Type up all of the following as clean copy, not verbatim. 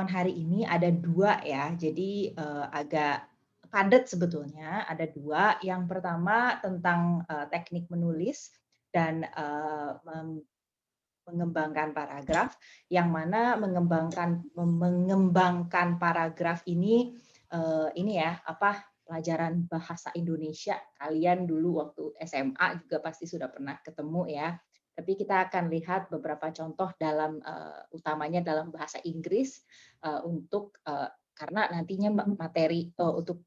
hari ini ada 2 ya, jadi, agak padat sebetulnya, ada 2. Yang pertama tentang, teknik menulis dan, mengembangkan paragraf, yang mana mengembangkan paragraf ini ya, pelajaran bahasa Indonesia, kalian dulu waktu SMA juga pasti sudah pernah ketemu ya. Tapi kita akan lihat beberapa contoh dalam, utamanya dalam bahasa Inggris, karena nantinya materi, untuk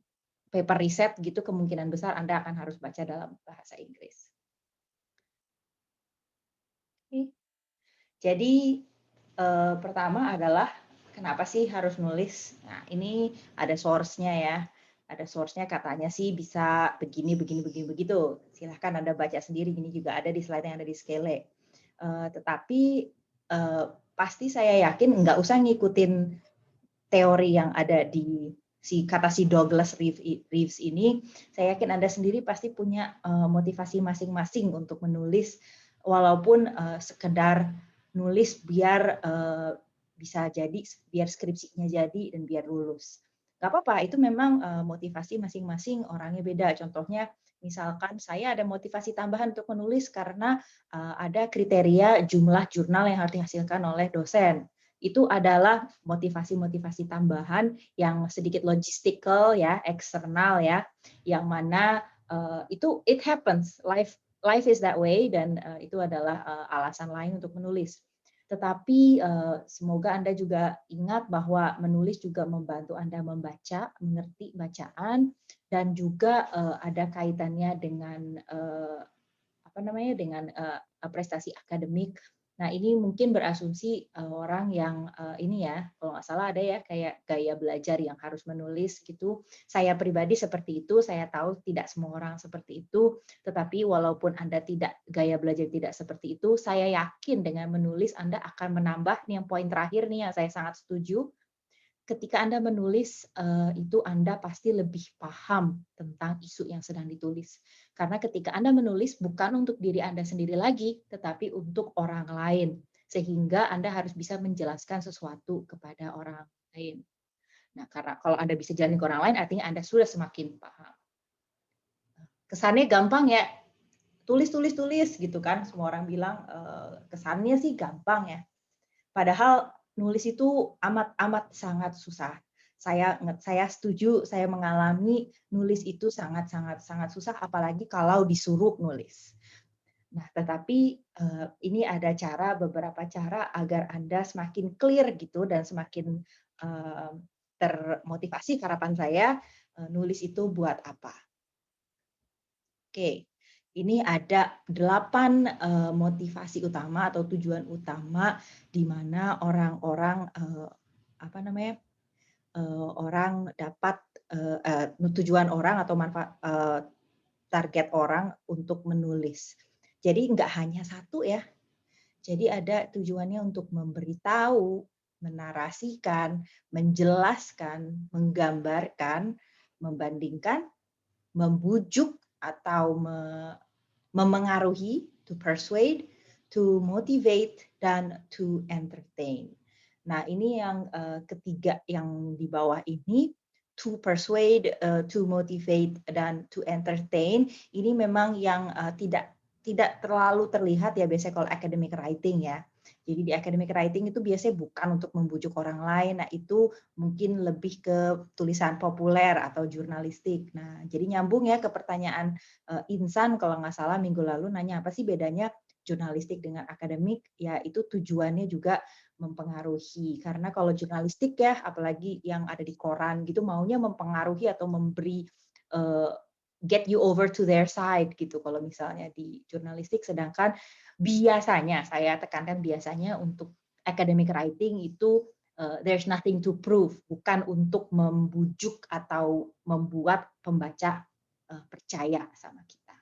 paper riset gitu kemungkinan besar Anda akan harus baca dalam bahasa Inggris. Oke. Jadi, pertama adalah kenapa sih harus nulis? Nah, ini ada source-nya ya. Ada source-nya katanya sih bisa begini begini begini begitu. Silahkan Anda baca sendiri, ini juga ada di slide yang ada di Skele. Tetapi, eee, pasti saya yakin nggak usah ngikutin teori yang ada di si Douglas Reeves ini, saya yakin Anda sendiri pasti punya, motivasi masing-masing untuk menulis, walaupun, sekedar nulis biar, bisa jadi biar skripsinya jadi dan biar lulus. Nggak apa-apa, itu memang, motivasi masing-masing orangnya beda. Contohnya, misalkan saya ada motivasi tambahan untuk menulis karena, ada kriteria jumlah jurnal yang harus dihasilkan oleh dosen. Itu adalah motivasi-motivasi tambahan yang sedikit logistical ya, eksternal ya, yang mana, itu it happens, life life is that way dan, itu adalah, alasan lain untuk menulis. Tetapi, semoga Anda juga ingat bahwa menulis juga membantu Anda membaca, mengerti bacaan, dan juga, ada kaitannya dengan, prestasi akademik. Nah, ini mungkin berasumsi, orang yang, ini ya, kalau nggak salah ada ya kayak gaya belajar yang harus menulis gitu. Saya pribadi seperti itu, saya tahu tidak semua orang seperti itu, tetapi walaupun Anda gaya belajar tidak seperti itu, saya yakin dengan menulis Anda akan menambah nih yang poin terakhir nih yang saya sangat setuju, ketika Anda menulis, itu Anda pasti lebih paham tentang isu yang sedang ditulis. Karena ketika Anda menulis bukan untuk diri Anda sendiri lagi, tetapi untuk orang lain. Sehingga Anda harus bisa menjelaskan sesuatu kepada orang lain. Nah, karena kalau Anda bisa jelasin ke orang lain, artinya Anda sudah semakin paham. Kesannya gampang ya, tulis tulis tulis gitu kan, semua orang bilang, kesannya sih gampang ya. Padahal nulis itu amat-amat sangat susah. Saya setuju, saya mengalami nulis itu sangat sangat sangat susah, apalagi kalau disuruh nulis. Nah, tetapi, ini ada beberapa cara agar Anda semakin clear gitu dan semakin, termotivasi harapan saya, nulis itu buat apa. Oke, ini ada 8 motivasi utama atau tujuan utama di mana orang-orang, orang dapat, tujuan orang atau target orang untuk menulis. Jadi nggak hanya satu ya, jadi ada tujuannya untuk memberitahu, menarasikan, menjelaskan, menggambarkan, membandingkan, membujuk atau memengaruhi, to persuade, to motivate, dan to entertain. Nah, ini yang ketiga yang di bawah ini, to persuade, to motivate, dan to entertain. Ini memang yang tidak terlalu terlihat ya biasanya kalau academic writing ya. Jadi di academic writing itu biasanya bukan untuk membujuk orang lain. Nah, itu mungkin lebih ke tulisan populer atau jurnalistik. Nah, jadi nyambung ya ke pertanyaan Insan kalau nggak salah minggu lalu nanya apa sih bedanya jurnalistik dengan akademik? Ya itu tujuannya juga mempengaruhi. Karena kalau jurnalistik ya, apalagi yang ada di koran gitu, maunya mempengaruhi atau memberi get you over to their side gitu. Kalau misalnya di jurnalistik, sedangkan biasanya saya tekankan biasanya untuk academic writing itu there's nothing to prove, bukan untuk membujuk atau membuat pembaca percaya sama kita.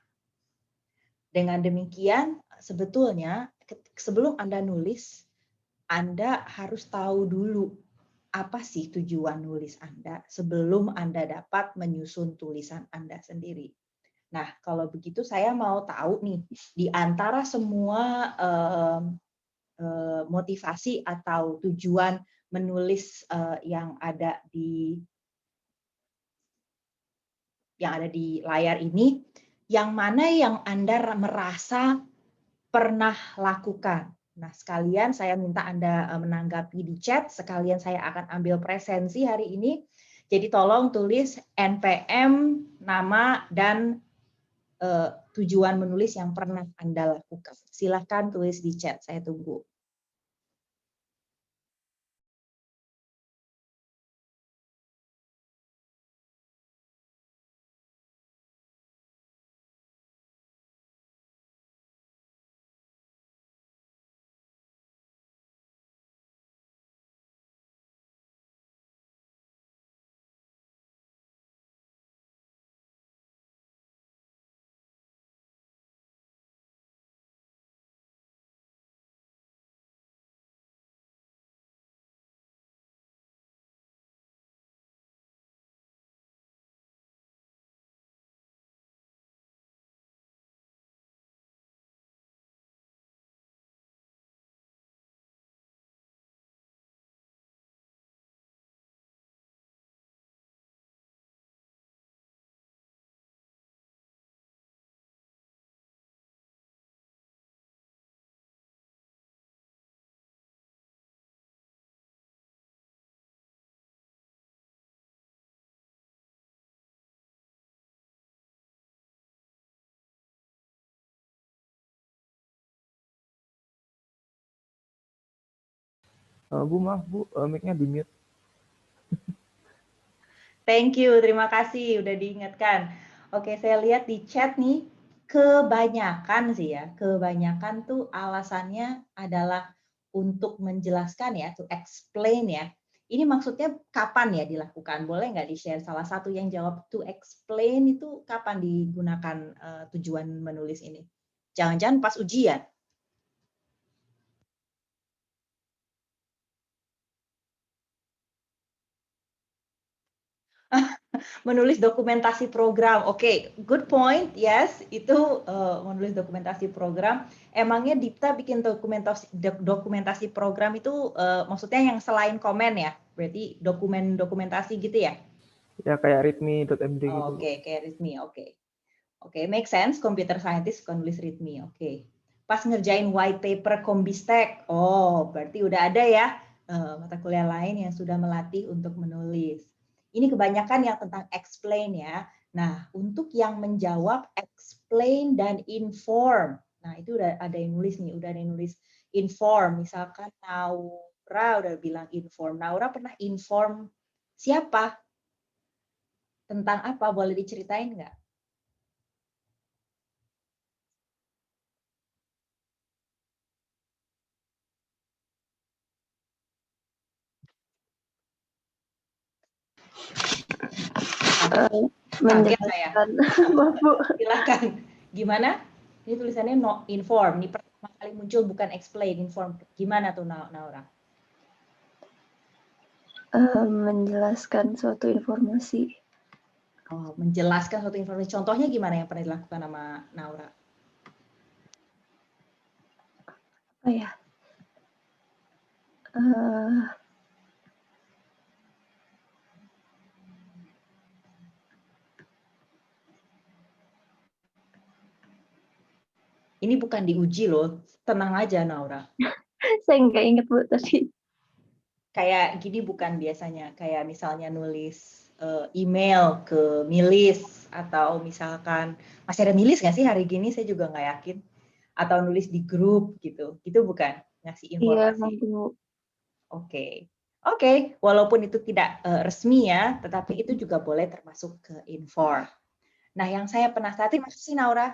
Dengan demikian, sebetulnya sebelum Anda nulis, Anda harus tahu dulu apa sih tujuan nulis Anda sebelum Anda dapat menyusun tulisan Anda sendiri. Nah, kalau begitu saya mau tahu nih, di antara semua motivasi atau tujuan menulis yang ada di layar ini, yang mana yang Anda merasa pernah lakukan. Nah, sekalian saya minta Anda menanggapi di chat, sekalian saya akan ambil presensi hari ini. Jadi tolong tulis NPM, nama, dan tujuan menulis yang pernah Anda lakukan. Silakan tulis di chat, saya tunggu. Bu, maaf Bu, mic-nya di mute. Thank you, terima kasih udah diingatkan. Oke, saya lihat di chat nih, kebanyakan sih ya, kebanyakan tuh alasannya adalah untuk menjelaskan ya, to explain ya. Ini maksudnya kapan ya dilakukan? Boleh nggak di-share salah satu yang jawab to explain itu kapan digunakan tujuan menulis ini? Jangan-jangan pas ujian? Menulis dokumentasi program. Oke, good point. Yes, itu menulis dokumentasi program. Emangnya Dipta bikin dokumentasi program itu maksudnya yang selain komen ya? Berarti dokumentasi gitu ya? Ya kayak readme.md gitu. Oke, kayak readme. Oke. Oke, make sense. Computer scientist suka nulis readme. Oke. Pas ngerjain white paper Kombistek. Oh, berarti udah ada ya mata kuliah lain yang sudah melatih untuk menulis. Ini kebanyakan yang tentang explain ya. Nah, untuk yang menjawab explain dan inform. Nah, itu udah ada yang nulis nih, udah ada yang nulis inform. Misalkan Naura udah bilang inform. Naura pernah inform siapa? Tentang apa? Boleh diceritain nggak? Menjelaskan. Bu. Silakan. Gimana? Ini tulisannya no inform. Ini pertama kali muncul bukan explain, inform. Gimana tuh Naura? Menjelaskan suatu informasi. Oh, menjelaskan suatu informasi. Contohnya gimana yang pernah dilakukan sama Naura? Apa ya? Ini bukan diuji loh. Tenang aja Naura. Saya nggak ingat Bu tadi. Kayak gini bukan biasanya. Kayak misalnya nulis email ke milis. Atau misalkan, masih ada milis nggak sih hari gini? Saya juga nggak yakin. Atau nulis di grup gitu. Itu bukan ngasih Iya, informasi. Bu. Oke. Oke, walaupun itu tidak resmi ya, tetapi itu juga boleh termasuk ke inform. Nah, yang saya penasaran, terima kasih Naura.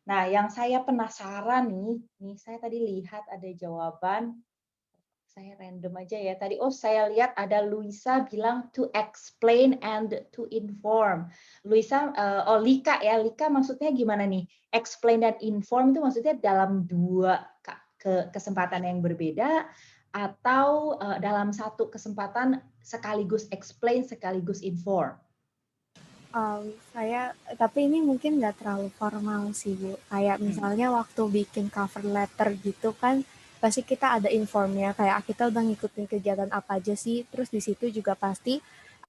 Nah, yang saya penasaran nih saya tadi lihat ada jawaban, saya random aja ya. Tadi, saya lihat ada Luisa bilang to explain and to inform. Luisa, Lika ya, Lika maksudnya gimana nih? Explain dan inform itu maksudnya dalam dua kesempatan yang berbeda, atau dalam satu kesempatan sekaligus explain, sekaligus inform? Tapi ini mungkin nggak terlalu formal sih Bu. Kayak misalnya waktu bikin cover letter gitu kan, pasti kita ada informnya, kayak kita udah ngikutin kegiatan apa aja sih, terus di situ juga pasti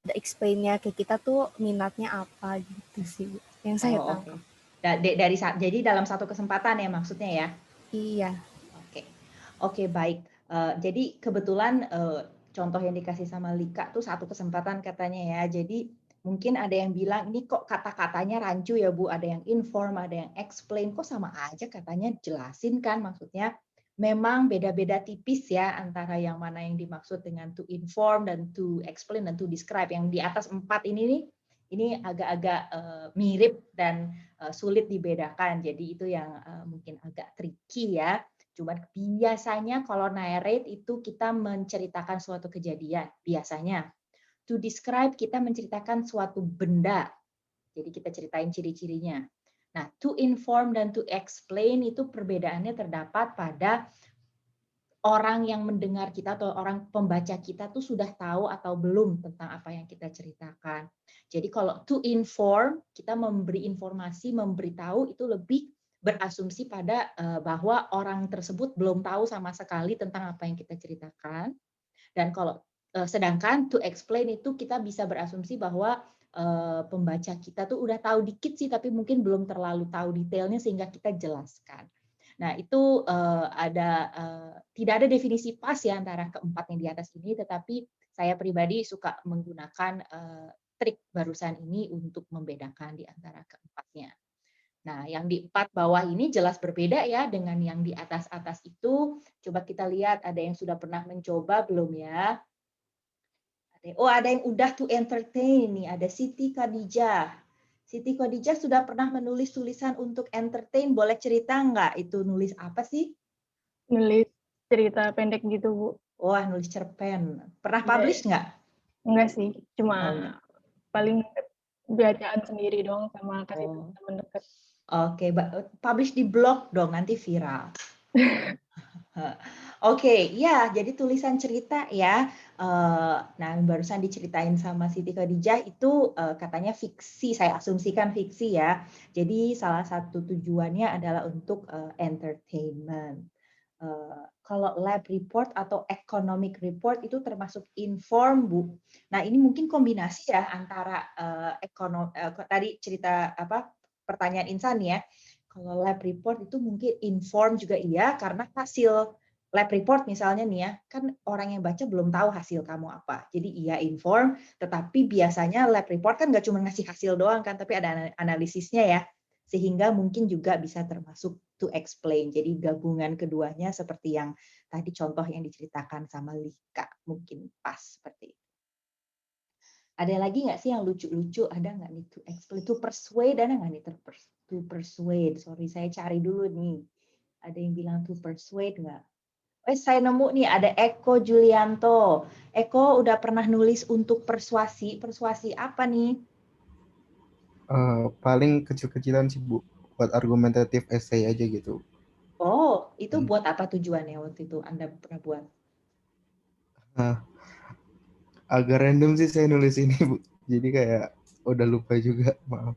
ada explain-nya ke kita tuh minatnya apa gitu sih yang saya Oh, tahu. oke. Jadi dalam satu kesempatan ya maksudnya ya? Iya. Oke, oke baik. Jadi kebetulan contoh yang dikasih sama Lika tuh satu kesempatan katanya ya. Jadi mungkin ada yang bilang ini kok kata-katanya rancu ya Bu, ada yang inform, ada yang explain, kok sama aja katanya jelasin kan maksudnya. Memang beda-beda tipis ya antara yang mana yang dimaksud dengan to inform dan to explain dan to describe. Yang di atas 4 ini nih, ini agak-agak mirip dan sulit dibedakan. Jadi itu yang mungkin agak tricky ya. Cuman biasanya kalau narrate itu kita menceritakan suatu kejadian, biasanya. To describe kita menceritakan suatu benda. Jadi kita ceritain ciri-cirinya. Nah, to inform dan to explain itu perbedaannya terdapat pada orang yang mendengar kita atau orang pembaca kita tuh sudah tahu atau belum tentang apa yang kita ceritakan. Jadi kalau to inform, kita memberi informasi, memberitahu itu lebih berasumsi pada bahwa orang tersebut belum tahu sama sekali tentang apa yang kita ceritakan. Dan kalau sedangkan to explain itu kita bisa berasumsi bahwa pembaca kita tuh udah tahu dikit sih, tapi mungkin belum terlalu tahu detailnya sehingga kita jelaskan. Nah, itu tidak ada definisi pas ya antara keempat yang di atas ini, tetapi saya pribadi suka menggunakan trik barusan ini untuk membedakan di antara keempatnya. Nah, yang di 4 bawah ini jelas berbeda ya dengan yang di atas-atas itu. Coba kita lihat ada yang sudah pernah mencoba belum ya? Oh, ada yang udah to entertain nih, ada Siti Khadijah. Siti Khadijah sudah pernah menulis tulisan untuk entertain, boleh cerita nggak? Itu nulis apa sih? Nulis cerita pendek gitu, Bu. Wah, nulis cerpen. Pernah Iya. publish nggak? Enggak sih, cuma Oh. paling bacaan sendiri doang sama kasih Oh. teman dekat. Oke, publish di blog dong, nanti viral. Oke, ya, jadi tulisan cerita ya. Nah, barusan diceritain sama Siti Khadijah itu katanya fiksi, saya asumsikan fiksi ya. Jadi salah satu tujuannya adalah untuk entertainment. Kalau lab report atau economic report itu termasuk inform, Bu. Nah, ini mungkin kombinasi ya antara tadi cerita apa pertanyaan Insan ya. Kalau lab report itu mungkin inform juga iya, karena hasil lab report misalnya nih ya, kan orang yang baca belum tahu hasil kamu apa. Jadi iya inform, tetapi biasanya lab report kan nggak cuma ngasih hasil doang kan, tapi ada analisisnya ya. Sehingga mungkin juga bisa termasuk to explain. Jadi gabungan keduanya seperti yang tadi contoh yang diceritakan sama Lika. Mungkin pas seperti itu. Ada lagi nggak sih yang lucu-lucu? Ada nggak nih to explain, to persuade, ada nggak nih to persuade? Sorry, saya cari dulu nih. Ada yang bilang to persuade nggak? Saya nemu nih ada Eko Julianto. Eko udah pernah nulis untuk persuasi. Persuasi apa nih? Paling kecil-kecilan sih, Bu. Buat argumentatif essay aja gitu. Oh, itu buat apa tujuannya waktu itu Anda pernah buat? Agak random sih saya nulis ini, Bu. Jadi kayak udah lupa juga, maaf.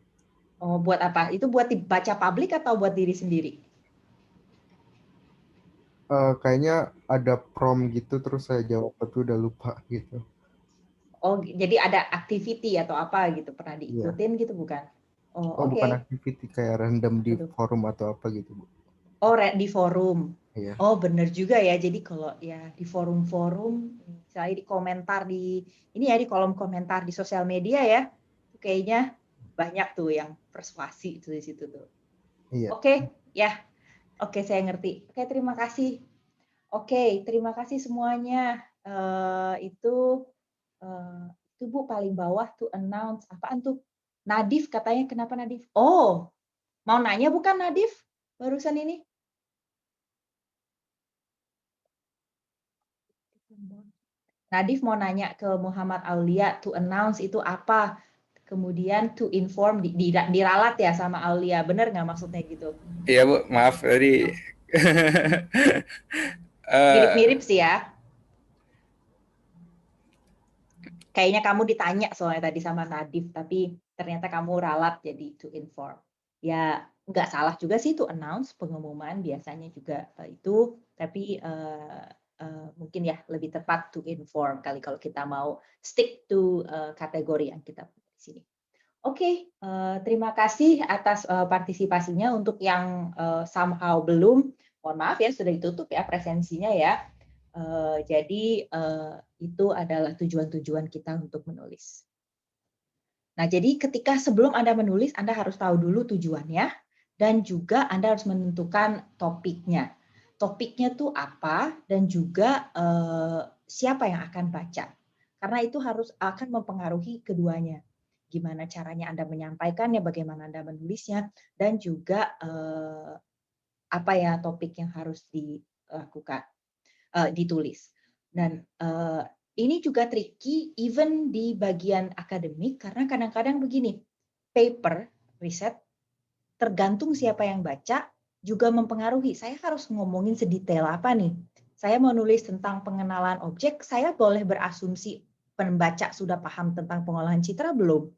Oh, buat apa? Itu buat dibaca publik atau buat diri sendiri? Kayaknya ada prompt gitu, terus saya jawab, tapi udah lupa gitu. Oh, jadi ada activity atau apa gitu, pernah diikutin gitu bukan? Oh, oke. Bukan activity, kayak random di forum atau apa gitu, Bu. Oh, di forum. Iya. Oh, bener juga ya. Jadi kalau ya di forum-forum, misalnya di komentar di ini ya di kolom komentar di sosial media ya, kayaknya banyak tuh yang persuasi tuh di situ tuh. Iya. Oke, ya. Oke, saya ngerti. Oke, terima kasih. Oke, terima kasih semuanya. Itu Bu paling bawah tuh announce apaan tuh? Nadif katanya, kenapa Nadif? Oh, mau nanya bukan Nadif barusan ini? Nadif mau nanya ke Muhammad Aulia, to announce itu apa? Kemudian to inform, diralat ya sama Aulia. Bener nggak maksudnya gitu? Iya, Bu. Maaf tadi. Mirip-mirip sih ya. Kayaknya kamu ditanya soalnya tadi sama Nadif, tapi ternyata kamu ralat jadi to inform. Ya, nggak salah juga sih to announce pengumuman biasanya juga itu, tapi mungkin ya lebih tepat to inform kali kalau kita mau stick to kategori yang kita punya di sini. Oke, terima kasih atas partisipasinya. Untuk yang somehow belum, mohon maaf ya sudah ditutup ya presensinya ya. Jadi itu adalah tujuan-tujuan kita untuk menulis. Nah, jadi ketika sebelum Anda menulis, Anda harus tahu dulu tujuannya dan juga Anda harus menentukan topiknya. Topiknya tuh apa dan juga siapa yang akan baca. Karena itu akan mempengaruhi keduanya. Gimana caranya Anda menyampaikannya, bagaimana Anda menulisnya, dan juga apa ya topik yang harus dilakukan, ditulis. Dan ini juga tricky even di bagian akademik karena kadang-kadang begini, paper riset tergantung siapa yang baca juga mempengaruhi. Saya harus ngomongin sedetail apa nih? Saya mau nulis tentang pengenalan objek, saya boleh berasumsi pembaca sudah paham tentang pengolahan citra belum?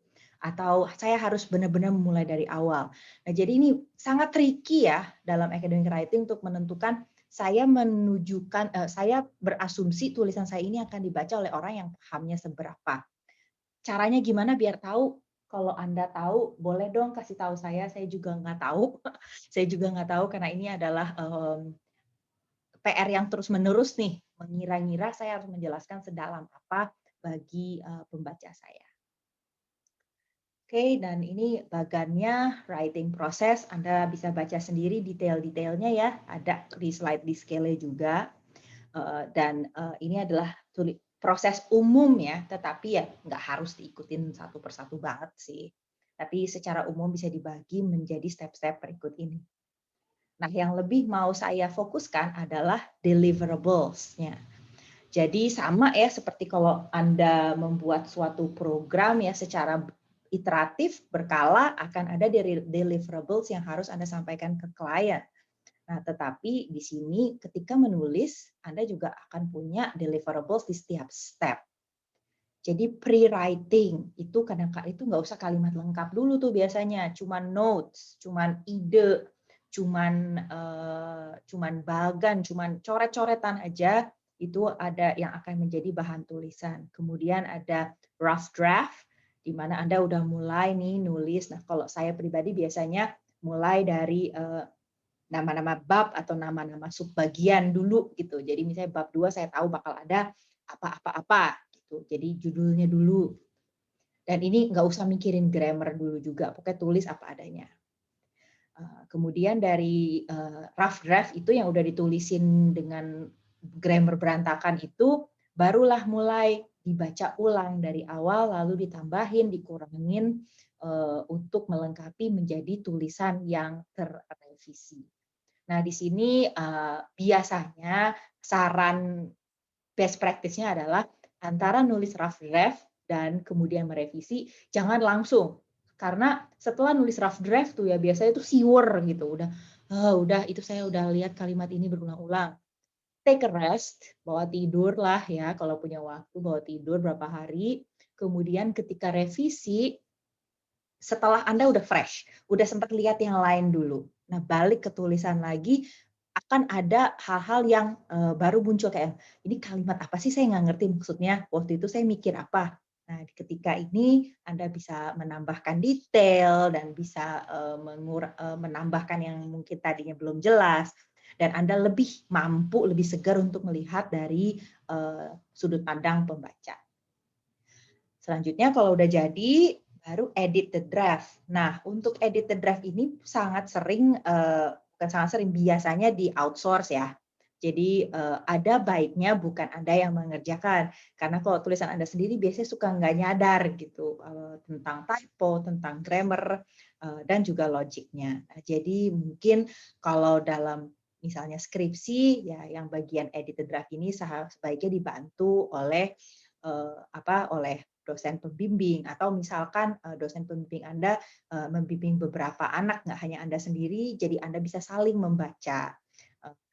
Atau saya harus benar-benar memulai dari awal. Nah, jadi ini sangat tricky ya dalam academic writing untuk menentukan saya berasumsi tulisan saya ini akan dibaca oleh orang yang pahamnya seberapa. Caranya gimana biar tahu? Kalau Anda tahu, boleh dong kasih tahu saya juga nggak tahu. Saya juga nggak tahu karena ini adalah PR yang terus-menerus nih. Mengira-ngira saya harus menjelaskan sedalam apa bagi pembaca saya. Oke, dan ini bagannya writing process. Anda bisa baca sendiri detail-detailnya ya. Ada di slide di scale juga. Dan ini adalah proses umum ya, tetapi ya nggak harus diikutin satu persatu banget sih. Tapi secara umum bisa dibagi menjadi step-step berikut ini. Nah, yang lebih mau saya fokuskan adalah deliverables-nya. Jadi sama ya seperti kalau Anda membuat suatu program ya secara iteratif berkala akan ada deliverables yang harus Anda sampaikan ke klien. Nah, tetapi di sini ketika menulis Anda juga akan punya deliverables di setiap step. Jadi pre-writing itu kadang-kadang itu nggak usah kalimat lengkap dulu tuh biasanya, cuman notes, cuman ide, cuman bagan, cuman coret-coretan aja itu ada yang akan menjadi bahan tulisan. Kemudian ada rough draft di mana Anda udah mulai nih nulis. Nah, kalau saya pribadi biasanya mulai dari nama-nama bab atau nama-nama subbagian dulu gitu. Jadi misalnya bab 2 saya tahu bakal ada apa-apa-apa gitu. Jadi judulnya dulu. Dan ini nggak usah mikirin grammar dulu juga, pokoknya tulis apa adanya. Kemudian dari rough draft itu yang udah ditulisin dengan grammar berantakan itu barulah mulai dibaca ulang dari awal lalu ditambahin, dikurangin untuk melengkapi menjadi tulisan yang terrevisi. Nah, di sini biasanya saran best practice-nya adalah antara nulis rough draft dan kemudian merevisi, jangan langsung. Karena setelah nulis rough draft tuh ya biasanya itu siwer gitu, udah itu saya udah lihat kalimat ini berulang-ulang. Take a rest, bawa tidur lah ya kalau punya waktu, bawa tidur berapa hari. Kemudian ketika revisi, setelah Anda udah fresh, udah sempat lihat yang lain dulu. Nah, balik ke tulisan lagi, akan ada hal-hal yang baru muncul kayak, ini kalimat apa sih saya nggak ngerti maksudnya, waktu itu saya mikir apa. Nah, ketika ini Anda bisa menambahkan detail dan bisa menambahkan yang mungkin tadinya belum jelas, dan Anda lebih mampu, lebih segar untuk melihat dari sudut pandang pembaca. Selanjutnya kalau udah jadi, baru edit the draft. Nah, untuk edit the draft ini sangat sering, bukan sangat sering, biasanya di outsource ya. Jadi ada baiknya bukan Anda yang mengerjakan. Karena kalau tulisan Anda sendiri biasanya suka nggak nyadar gitu tentang typo, tentang grammar, dan juga logiknya. Nah, jadi mungkin kalau dalam misalnya skripsi, ya yang bagian edit the draft ini sebaiknya dibantu oleh oleh dosen pembimbing, atau misalkan dosen pembimbing Anda membimbing beberapa anak, nggak hanya Anda sendiri, jadi Anda bisa saling membaca.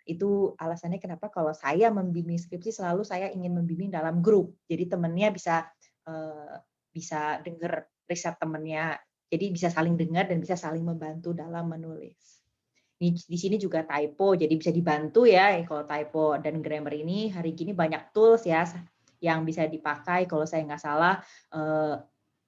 Itu alasannya kenapa kalau saya membimbing skripsi selalu saya ingin membimbing dalam grup. Jadi temannya bisa dengar riset temannya Jadi bisa saling dengar dan bisa saling membantu dalam menulis. Di sini juga typo, jadi bisa dibantu ya kalau typo dan grammar ini hari ini banyak tools ya yang bisa dipakai. Kalau saya nggak salah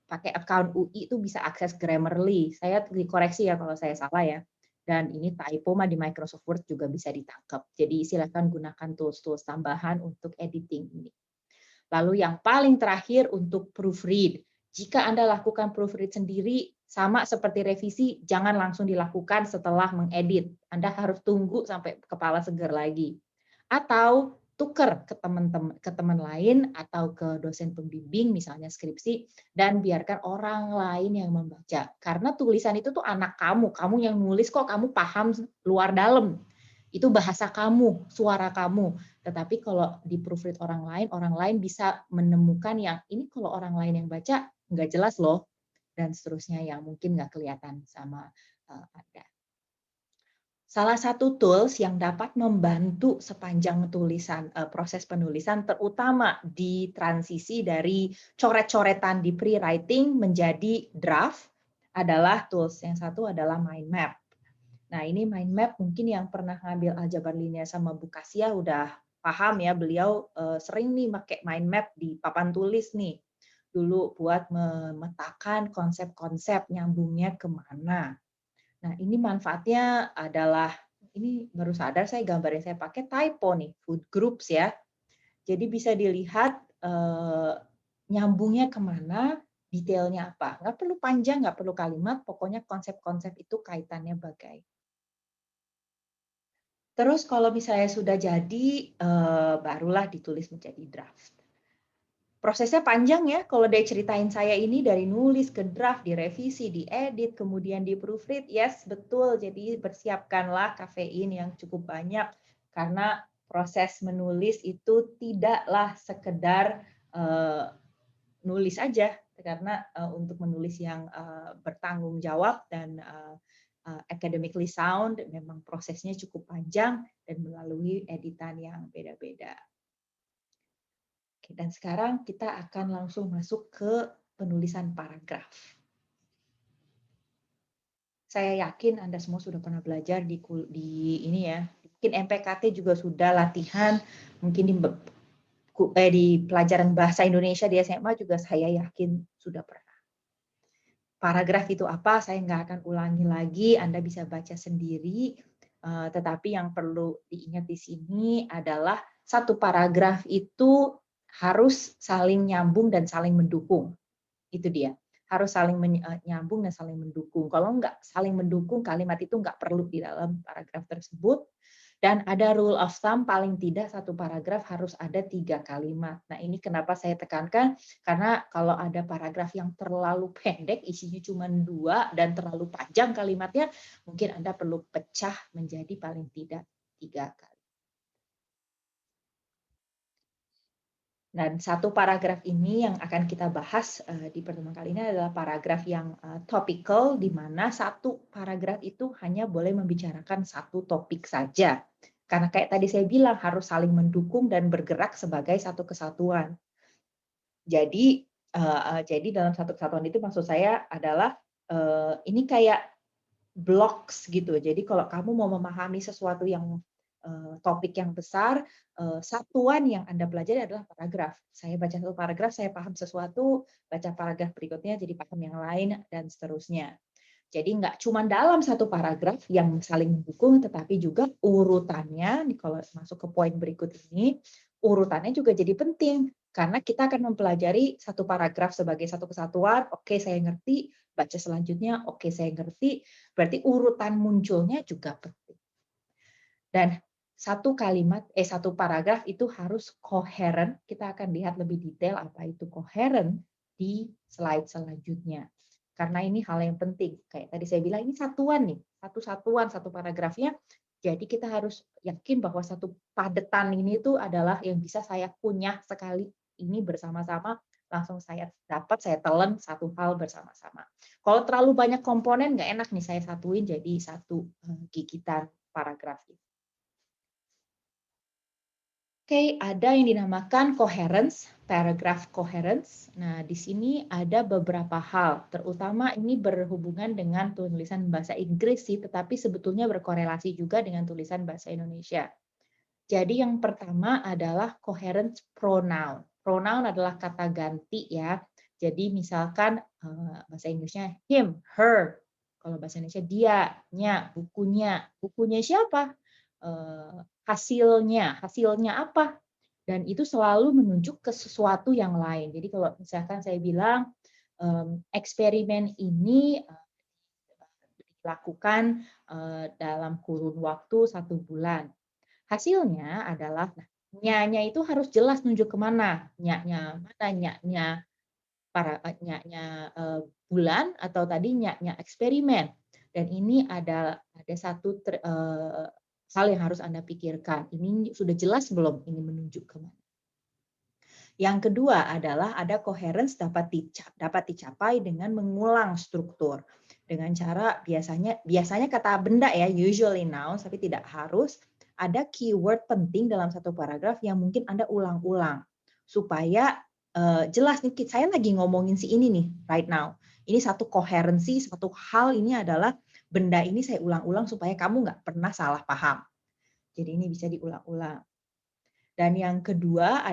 pakai account UI itu bisa akses Grammarly. Saya dikoreksi ya kalau saya salah ya. Dan ini typo mah di Microsoft Word juga bisa ditangkap. Jadi silakan gunakan tools-tools tambahan untuk editing ini. Lalu yang paling terakhir untuk proofread. Jika Anda lakukan proofread sendiri, sama seperti revisi, jangan langsung dilakukan setelah mengedit. Anda harus tunggu sampai kepala segar lagi. Atau tuker ke teman lain atau ke dosen pembimbing, misalnya skripsi, dan biarkan orang lain yang membaca. Karena tulisan itu tuh anak kamu yang nulis kok kamu paham luar dalam. Itu bahasa kamu, suara kamu. Tetapi kalau di proofread orang lain bisa menemukan yang ini kalau orang lain yang baca nggak jelas loh, dan seterusnya yang mungkin nggak kelihatan sama Anda. Salah satu tools yang dapat membantu sepanjang proses penulisan, terutama di transisi dari coret-coretan di pre-writing menjadi draft, adalah tools yang satu adalah mind map. Nah, ini mind map mungkin yang pernah ngambil aljabar linear sama Bu Kasia udah paham ya, beliau sering nih pakai mind map di papan tulis nih dulu buat memetakan konsep-konsep nyambungnya kemana. Nah, ini manfaatnya adalah, ini baru sadar saya gambarnya saya pakai typo nih, food groups ya. Jadi bisa dilihat nyambungnya kemana, detailnya apa. Nggak perlu panjang, nggak perlu kalimat, pokoknya konsep-konsep itu kaitannya bagai. Terus kalau misalnya sudah jadi, barulah ditulis menjadi draft. Prosesnya panjang ya, kalau dari ceritain saya ini dari nulis ke draft, direvisi, diedit, kemudian di proofread, yes betul, jadi bersiapkanlah kafein yang cukup banyak, karena proses menulis itu tidaklah sekedar nulis aja, karena untuk menulis yang bertanggung jawab dan academically sound, memang prosesnya cukup panjang dan melalui editan yang beda-beda. Dan sekarang kita akan langsung masuk ke penulisan paragraf. Saya yakin Anda semua sudah pernah belajar di ini ya. Mungkin MPKT juga sudah latihan, mungkin di pelajaran bahasa Indonesia di SMA juga saya yakin sudah pernah. Paragraf itu apa? Saya nggak akan ulangi lagi, Anda bisa baca sendiri. Tetapi yang perlu diingat di sini adalah satu paragraf itu harus saling nyambung dan saling mendukung. Itu dia. Harus saling nyambung dan saling mendukung. Kalau nggak saling mendukung, kalimat itu nggak perlu di dalam paragraf tersebut. Dan ada rule of thumb, paling tidak satu paragraf harus ada 3 kalimat. Nah, ini kenapa saya tekankan, karena kalau ada paragraf yang terlalu pendek, isinya cuma 2, dan terlalu panjang kalimatnya, mungkin Anda perlu pecah menjadi paling tidak 3 kali. Dan satu paragraf ini yang akan kita bahas di pertemuan kali ini adalah paragraf yang topical, di mana satu paragraf itu hanya boleh membicarakan satu topik saja. Karena kayak tadi saya bilang, harus saling mendukung dan bergerak sebagai satu kesatuan. Jadi dalam satu kesatuan itu maksud saya adalah ini kayak blocks gitu. Jadi kalau kamu mau memahami sesuatu yang topik yang besar, satuan yang Anda pelajari adalah paragraf. Saya baca satu paragraf, saya paham sesuatu, baca paragraf berikutnya jadi paham yang lain, dan seterusnya. Jadi nggak cuma dalam satu paragraf yang saling mendukung, tetapi juga urutannya, kalau masuk ke poin berikut ini, urutannya juga jadi penting. Karena kita akan mempelajari satu paragraf sebagai satu kesatuan, oke saya ngerti, baca selanjutnya, oke saya ngerti, berarti urutan munculnya juga penting. Dan satu paragraf itu harus koheren. Kita akan lihat lebih detail apa itu koheren di slide selanjutnya. Karena ini hal yang penting. Kayak tadi saya bilang, ini satuan nih, satu paragrafnya. Jadi kita harus yakin bahwa satu padetan ini itu adalah yang bisa saya kunyah sekali ini bersama-sama, langsung saya dapat, saya telan satu hal bersama-sama. Kalau terlalu banyak komponen, nggak enak nih saya satuin jadi satu gigitan paragraf ini. Oke, ada yang dinamakan coherence. paragraph coherence. Nah, di sini ada beberapa hal, terutama ini berhubungan dengan tulisan bahasa Inggris sih, tetapi sebetulnya berkorelasi juga dengan tulisan bahasa Indonesia. Jadi yang pertama adalah coherence pronoun. Pronoun adalah kata ganti ya. Jadi misalkan bahasa Inggrisnya him, her. Kalau bahasa Indonesia dia, nya, bukunya. Bukunya siapa? Hasilnya apa? Dan itu selalu menunjuk ke sesuatu yang lain. Jadi kalau misalkan saya bilang eksperimen ini dilakukan dalam kurun waktu 1 bulan. Hasilnya adalah nya itu harus jelas nunjuk kemana. Nya mana? Nya bulan atau tadi nya eksperimen. Dan ini ada satu hal yang harus Anda pikirkan. Ini sudah jelas belum ini menunjuk kemana? Yang kedua adalah ada coherence dapat dicapai dengan mengulang struktur. Dengan cara biasanya kata benda ya, usually nouns, tapi tidak harus. Ada keyword penting dalam satu paragraf yang mungkin Anda ulang-ulang. Supaya jelas nih, saya lagi ngomongin si ini nih, right now. Ini satu koherensi, satu hal ini adalah benda ini saya ulang-ulang supaya kamu nggak pernah salah paham. Jadi ini bisa diulang-ulang. Dan yang ketiga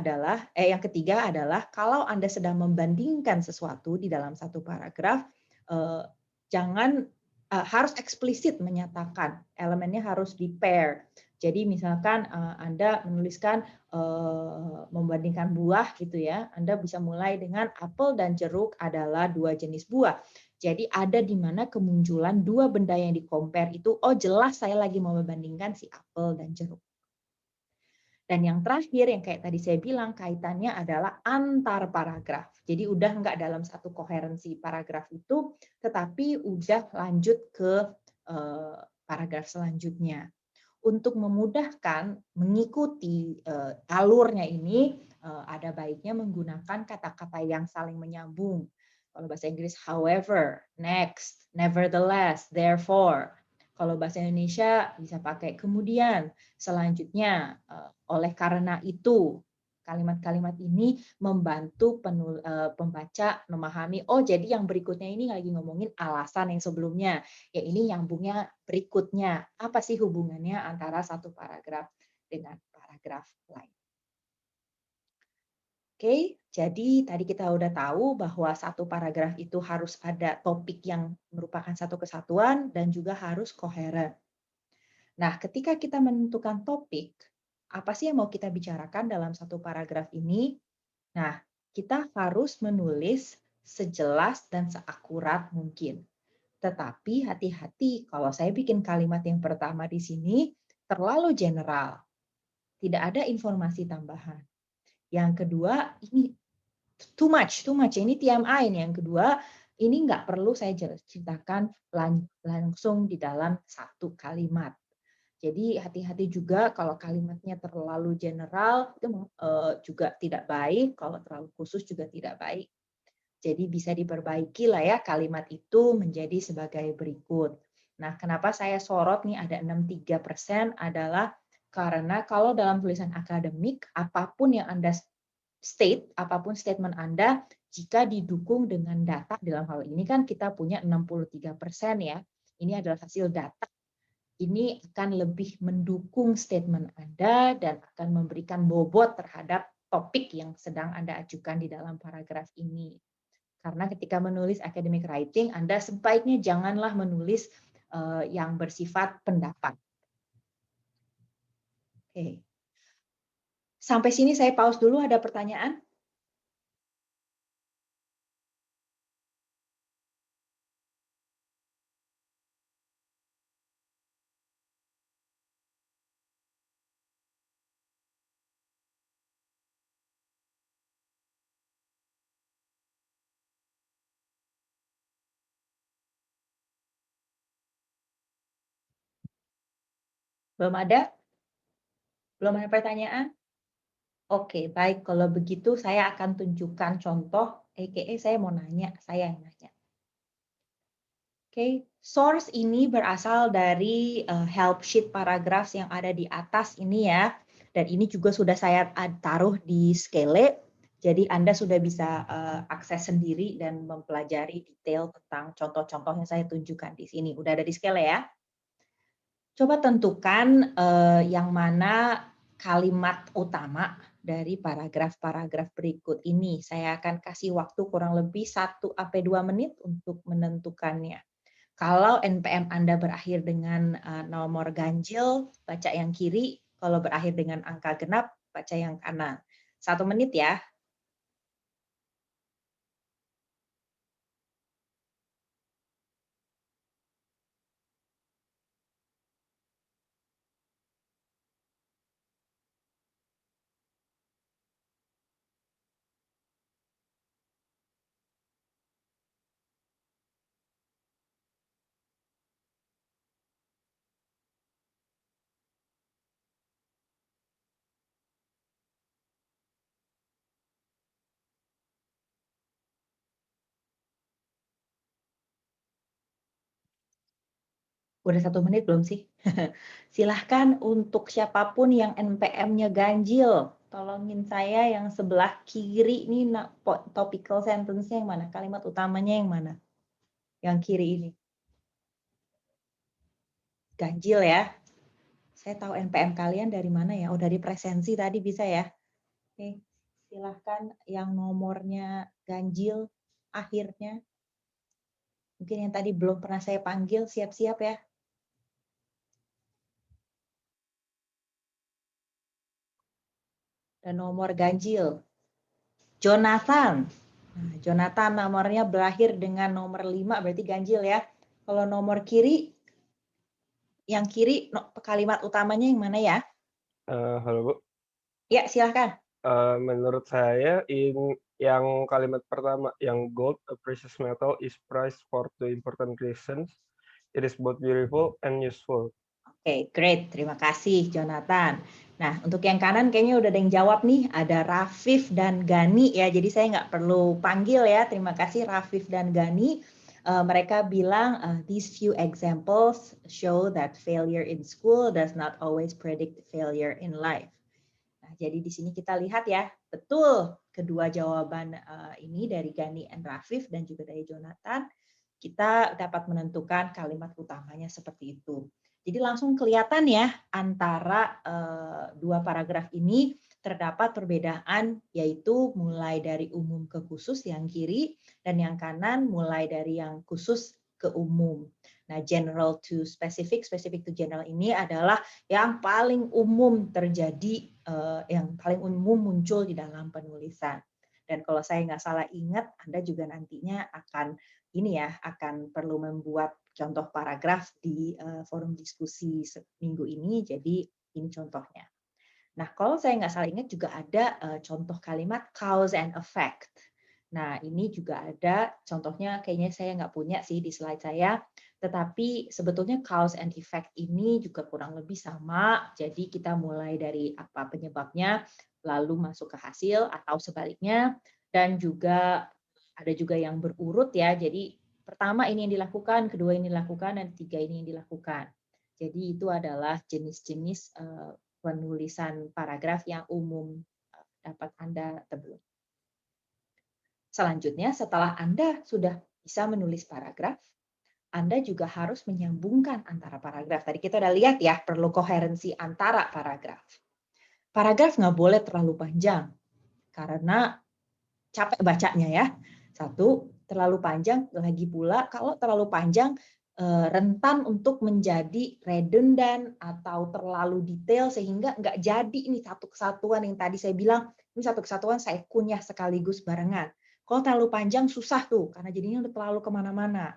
adalah kalau Anda sedang membandingkan sesuatu di dalam satu paragraf, harus eksplisit menyatakan, elemennya harus di pair. Jadi misalkan Anda menuliskan membandingkan buah gitu ya, Anda bisa mulai dengan apel dan jeruk adalah 2 jenis buah. Jadi ada di mana kemunculan 2 benda yang di-compare itu, oh jelas saya lagi mau membandingkan si apel dan jeruk. Dan yang terakhir, yang kayak tadi saya bilang, kaitannya adalah antar paragraf. Jadi udah nggak dalam satu koherensi paragraf itu, tetapi udah lanjut ke paragraf selanjutnya. Untuk memudahkan mengikuti alurnya ini, ada baiknya menggunakan kata-kata yang saling menyambung. Kalau bahasa Inggris, however, next, nevertheless, therefore. Kalau bahasa Indonesia bisa pakai kemudian, selanjutnya, oleh karena itu. Kalimat-kalimat ini membantu pembaca memahami, oh jadi yang berikutnya ini lagi ngomongin alasan yang sebelumnya, ya ini nyambungnya berikutnya. Apa sih hubungannya antara satu paragraf dengan paragraf lain? Oke, jadi tadi kita udah tahu bahwa satu paragraf itu harus ada topik yang merupakan satu kesatuan dan juga harus koheren. Nah, ketika kita menentukan topik, apa sih yang mau kita bicarakan dalam satu paragraf ini? Nah, kita harus menulis sejelas dan seakurat mungkin. Tetapi hati-hati kalau saya bikin kalimat yang pertama di sini terlalu general. Tidak ada informasi tambahan. Yang kedua, ini too much. Ini TMI nih. Yang kedua, ini nggak perlu saya ceritakan langsung di dalam satu kalimat. Jadi hati-hati juga kalau kalimatnya terlalu general, itu juga tidak baik. Kalau terlalu khusus juga tidak baik. Jadi bisa diperbaiki lah ya kalimat itu menjadi sebagai berikut. Nah, kenapa saya sorot nih ada 63% adalah karena kalau dalam tulisan akademik, apapun yang Anda apapun statement Anda, jika didukung dengan data, dalam hal ini kan kita punya 63% ya, ini adalah hasil data. Ini akan lebih mendukung statement Anda dan akan memberikan bobot terhadap topik yang sedang Anda ajukan di dalam paragraf ini. Karena ketika menulis academic writing, Anda sebaiknya janganlah menulis yang bersifat pendapat. Oke. Sampai sini saya pause dulu, ada pertanyaan? Belum ada? Belum ada pertanyaan? Oke, baik. Kalau begitu saya akan tunjukkan contoh, saya mau nanya, saya yang nanya. Oke, source ini berasal dari help sheet paragraph yang ada di atas ini ya. Dan ini juga sudah saya taruh di Skele. Jadi Anda sudah bisa akses sendiri dan mempelajari detail tentang contoh-contoh yang saya tunjukkan di sini. Udah ada di scale ya? Coba tentukan yang mana kalimat utama dari paragraf-paragraf berikut ini. Saya akan kasih waktu kurang lebih 1-2 menit untuk menentukannya. Kalau NPM Anda berakhir dengan nomor ganjil, baca yang kiri. Kalau berakhir dengan angka genap, baca yang kanan. 1 menit ya. Udah 1 menit belum sih? Silahkan untuk siapapun yang NPM-nya ganjil, tolongin saya yang sebelah kiri ini topical sentence-nya yang mana? Kalimat utamanya yang mana? Yang kiri ini. Ganjil ya. Saya tahu NPM kalian dari mana ya? Oh, dari presensi tadi bisa ya? Oke, silahkan yang nomornya ganjil akhirnya. Mungkin yang tadi belum pernah saya panggil, siap-siap ya. Dan nomor ganjil. Jonathan. Nah, Jonathan nomornya berakhir dengan nomor 5, berarti ganjil ya. Kalau nomor kiri, yang kiri kalimat utamanya yang mana ya? Halo Bu. Ya, silahkan. Menurut saya yang kalimat pertama, yang gold, a precious metal, is prized for two important reasons. It is both beautiful and useful. Oke, great. Terima kasih, Jonathan. Nah, untuk yang kanan kayaknya udah ada yang jawab nih. Ada Rafif dan Gani ya. Jadi saya nggak perlu panggil ya. Terima kasih Rafif dan Gani. Mereka bilang, these few examples show that failure in school does not always predict failure in life. Nah, jadi di sini kita lihat ya, betul kedua jawaban ini dari Gani and Rafif dan juga dari Jonathan. Kita dapat menentukan kalimat utamanya seperti itu. Jadi langsung kelihatan ya antara dua paragraf ini terdapat perbedaan, yaitu mulai dari umum ke khusus yang kiri dan yang kanan mulai dari yang khusus ke umum. Nah, general to specific, specific to general ini adalah yang paling umum terjadi, yang paling umum muncul di dalam penulisan. Dan kalau saya nggak salah ingat, Anda juga nantinya akan akan perlu membuat contoh paragraf di forum diskusi minggu ini, jadi ini contohnya. Nah, kalau saya nggak salah ingat juga ada contoh kalimat cause and effect. Nah, ini juga ada contohnya, kayaknya saya nggak punya sih di slide saya, tetapi sebetulnya cause and effect ini juga kurang lebih sama, jadi kita mulai dari apa penyebabnya, lalu masuk ke hasil atau sebaliknya, dan juga ada juga yang berurut ya, jadi pertama ini yang dilakukan, kedua ini dilakukan, dan ketiga ini yang dilakukan. Jadi itu adalah jenis-jenis penulisan paragraf yang umum dapat Anda temui. Selanjutnya, setelah Anda sudah bisa menulis paragraf, Anda juga harus menyambungkan antara paragraf. Tadi kita udah lihat ya, perlu koherensi antara paragraf. Paragraf nggak boleh terlalu panjang, karena capek bacanya ya. Satu, terlalu panjang, lagi pula kalau terlalu panjang, rentan untuk menjadi redundant atau terlalu detail sehingga nggak jadi ini satu kesatuan yang tadi saya bilang, ini satu kesatuan saya kunyah sekaligus barengan. Kalau terlalu panjang susah tuh, karena jadinya udah terlalu kemana-mana.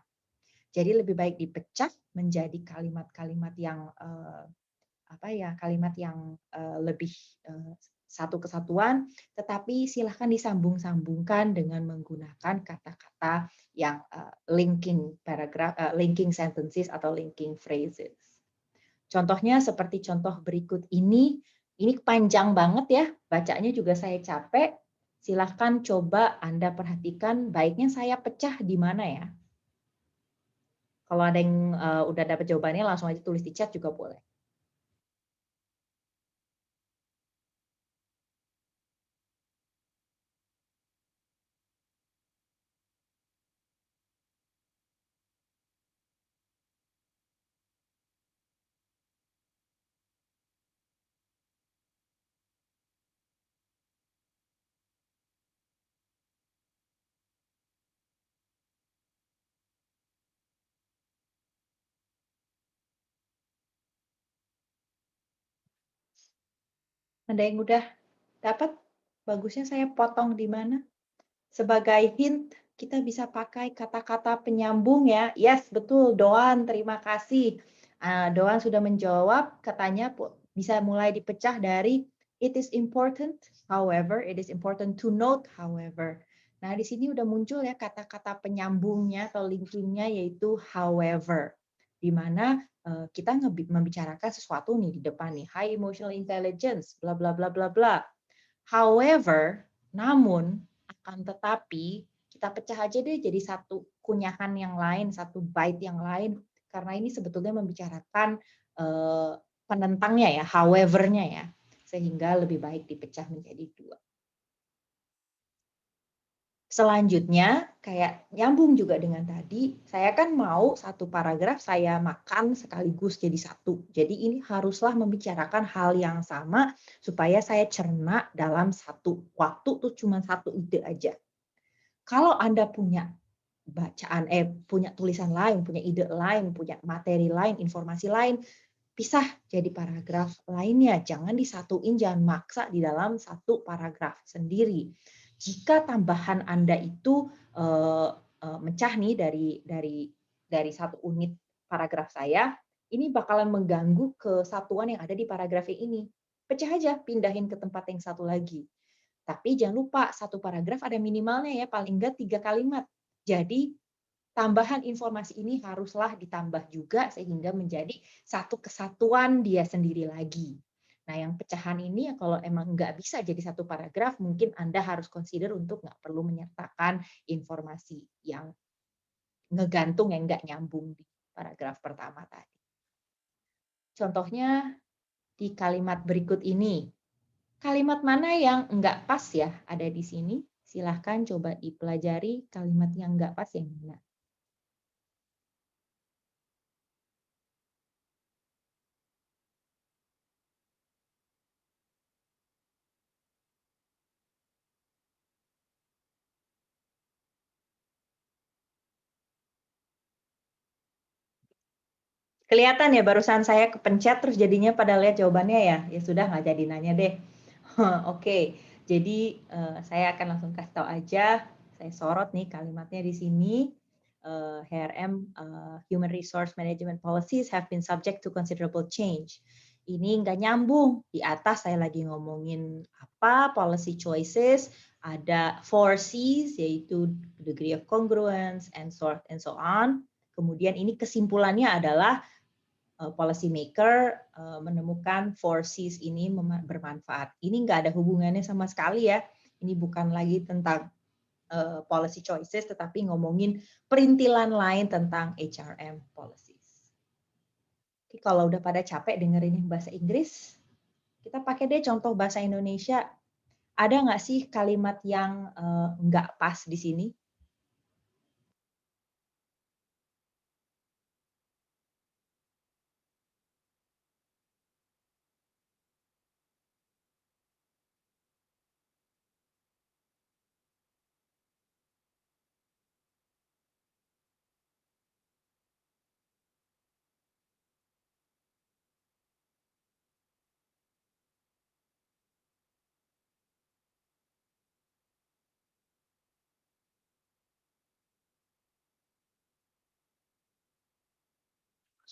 Jadi lebih baik dipecah menjadi kalimat-kalimat yang kalimat yang lebih satu kesatuan, tetapi silahkan disambung-sambungkan dengan menggunakan kata-kata yang linking paragraph, linking sentences atau linking phrases. Contohnya seperti contoh berikut ini panjang banget ya, bacanya juga saya capek. Silahkan coba Anda perhatikan, baiknya saya pecah di mana ya. Kalau ada yang udah dapat jawabannya, langsung aja tulis di chat juga boleh. Ada yang udah dapat? Bagusnya saya potong di mana? Sebagai hint, kita bisa pakai kata-kata penyambung ya. Yes, betul. Doan, terima kasih. Doan sudah menjawab, katanya bisa mulai dipecah dari it is important, however, it is important to note, however. Nah, di sini udah muncul ya kata-kata penyambungnya atau linkingnya yaitu however. Di mana kita membicarakan sesuatu nih di depan nih, high emotional intelligence, bla bla bla bla bla. However, namun, akan tetapi, kita pecah aja deh jadi satu kunyahan yang lain, satu bait yang lain, karena ini sebetulnya membicarakan penentangnya ya, however-nya ya, sehingga lebih baik dipecah menjadi dua. Selanjutnya, kayak nyambung juga dengan tadi, saya kan mau satu paragraf saya makan sekaligus jadi satu. Jadi ini haruslah membicarakan hal yang sama supaya saya cerna dalam satu waktu tuh cuma satu ide aja. Kalau Anda punya bacaan, punya tulisan lain, punya ide lain, punya materi lain, informasi lain, pisah jadi paragraf lainnya. Jangan disatuin, jangan maksa di dalam satu paragraf sendiri. Jika tambahan Anda itu mecah nih dari satu unit paragraf saya, ini bakalan mengganggu kesatuan yang ada di paragraf ini. Pecah aja, pindahin ke tempat yang satu lagi. Tapi jangan lupa, satu paragraf ada minimalnya ya, paling enggak 3 kalimat. Jadi tambahan informasi ini haruslah ditambah juga sehingga menjadi satu kesatuan dia sendiri lagi. Nah, yang pecahan ini ya kalau emang nggak bisa jadi satu paragraf, mungkin Anda harus consider untuk nggak perlu menyertakan informasi yang ngegantung yang nggak nyambung di paragraf pertama tadi. Contohnya di kalimat berikut ini. Kalimat mana yang nggak pas ya ada di sini? Silahkan coba dipelajari kalimat yang nggak pas yang mana. Kelihatan ya barusan saya kepencet terus jadinya pada lihat jawabannya ya. Ya sudah nggak jadi nanya deh. Oke, jadi saya akan langsung kasih tahu aja. Saya sorot nih kalimatnya di sini. HRM Human Resource Management Policies have been subject to considerable change. Ini nggak nyambung. Di atas saya lagi ngomongin apa policy choices. Ada 4 C's yaitu degree of congruence and so on. Kemudian ini kesimpulannya adalah policy maker menemukan 4 C's ini bermanfaat. Ini nggak ada hubungannya sama sekali ya. Ini bukan lagi tentang policy choices, tetapi ngomongin perintilan lain tentang HRM policies. Jadi kalau udah pada capek dengerin yang bahasa Inggris, kita pakai deh contoh bahasa Indonesia. Ada nggak sih kalimat yang nggak pas di sini?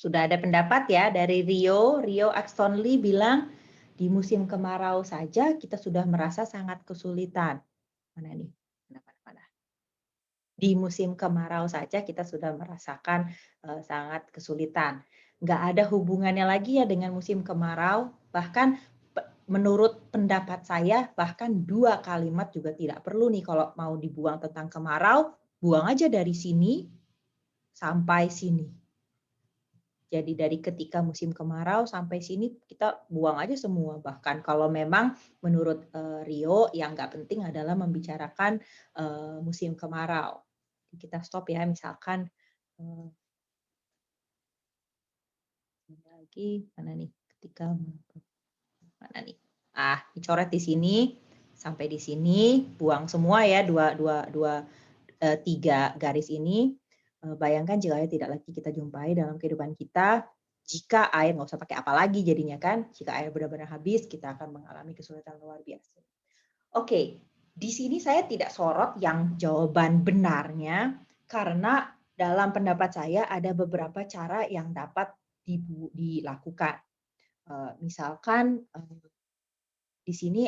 Sudah ada pendapat ya dari Rio Axtonley bilang di musim kemarau saja kita sudah merasa sangat kesulitan. Mana nih? Mana? Di musim kemarau saja kita sudah merasakan sangat kesulitan. Nggak ada hubungannya lagi ya dengan musim kemarau. Bahkan menurut pendapat saya bahkan 2 kalimat juga tidak perlu nih kalau mau dibuang tentang kemarau. Buang aja dari sini sampai sini. Jadi dari ketika musim kemarau sampai sini kita buang aja semua. Bahkan kalau memang menurut Rio yang nggak penting adalah membicarakan musim kemarau. Kita stop ya, misalkan lagi mana nih? Ketika mana nih? Dicoret di sini sampai di sini, buang semua ya 3 garis ini. Bayangkan jika tidak lagi kita jumpai dalam kehidupan kita, jika air, nggak usah pakai apa lagi jadinya kan, jika air benar-benar habis, kita akan mengalami kesulitan luar biasa. Oke, di sini saya tidak sorot yang jawaban benarnya, karena dalam pendapat saya ada beberapa cara yang dapat dilakukan. Misalkan di sini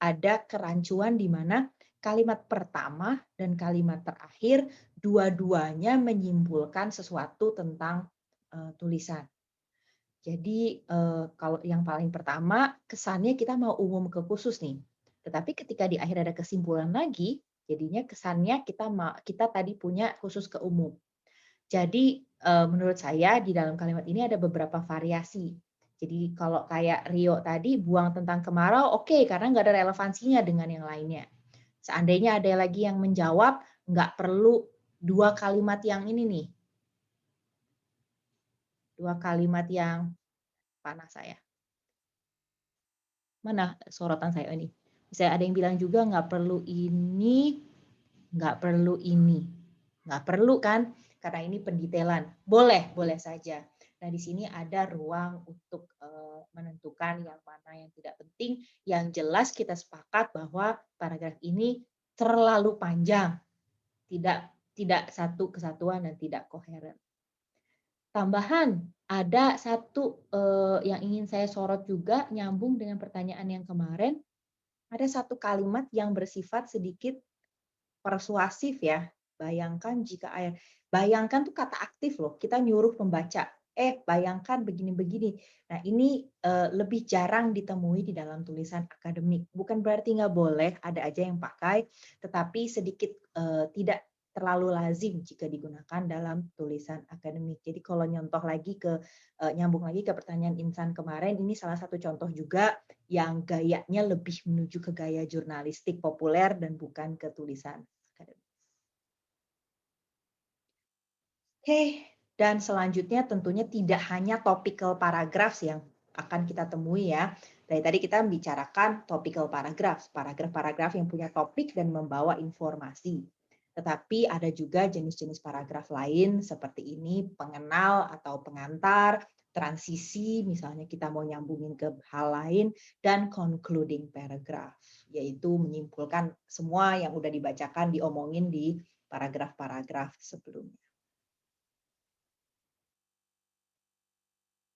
ada kerancuan di mana kalimat pertama dan kalimat terakhir dua-duanya menyimpulkan sesuatu tentang tulisan. Jadi kalau yang paling pertama kesannya kita mau umum ke khusus nih. Tetapi ketika di akhir ada kesimpulan lagi, jadinya kesannya kita tadi punya khusus ke umum. Jadi menurut saya di dalam kalimat ini ada beberapa variasi. Jadi kalau kayak Rio tadi buang tentang kemarau, oke, karena nggak ada relevansinya dengan yang lainnya. Seandainya ada lagi yang menjawab, nggak perlu dua kalimat yang ini nih. Dua kalimat yang panas saya. Mana sorotan saya ini? Misalnya ada yang bilang juga nggak perlu ini, nggak perlu ini. Nggak perlu kan? Karena ini pendetailan. Boleh, boleh saja. Nah, di sini ada ruang untuk menentukan yang mana yang tidak penting. Yang jelas kita sepakat bahwa paragraf ini terlalu panjang. Tidak satu kesatuan dan tidak koheren. Tambahan, ada satu yang ingin saya sorot juga, nyambung dengan pertanyaan yang kemarin. Ada satu kalimat yang bersifat sedikit persuasif ya. Bayangkan jika air. Bayangkan tuh kata aktif loh. Kita nyuruh pembaca. Bayangkan begini-begini. Nah ini lebih jarang ditemui di dalam tulisan akademik. Bukan berarti nggak boleh, ada aja yang pakai. Tetapi sedikit tidak terlalu lazim jika digunakan dalam tulisan akademik. Jadi kalau nyontoh lagi nyambung lagi ke pertanyaan Insan kemarin, ini salah satu contoh juga yang gayanya lebih menuju ke gaya jurnalistik populer dan bukan ke tulisan akademik. Oke, dan selanjutnya tentunya tidak hanya topical paragraphs yang akan kita temui ya. Dari tadi kita membicarakan topical paragraphs, paragraf-paragraf yang punya topik dan membawa informasi. Tetapi ada juga jenis-jenis paragraf lain seperti ini, pengenal atau pengantar, transisi, misalnya kita mau nyambungin ke hal lain, dan concluding paragraph, yaitu menyimpulkan semua yang udah dibacakan, diomongin di paragraf-paragraf sebelumnya.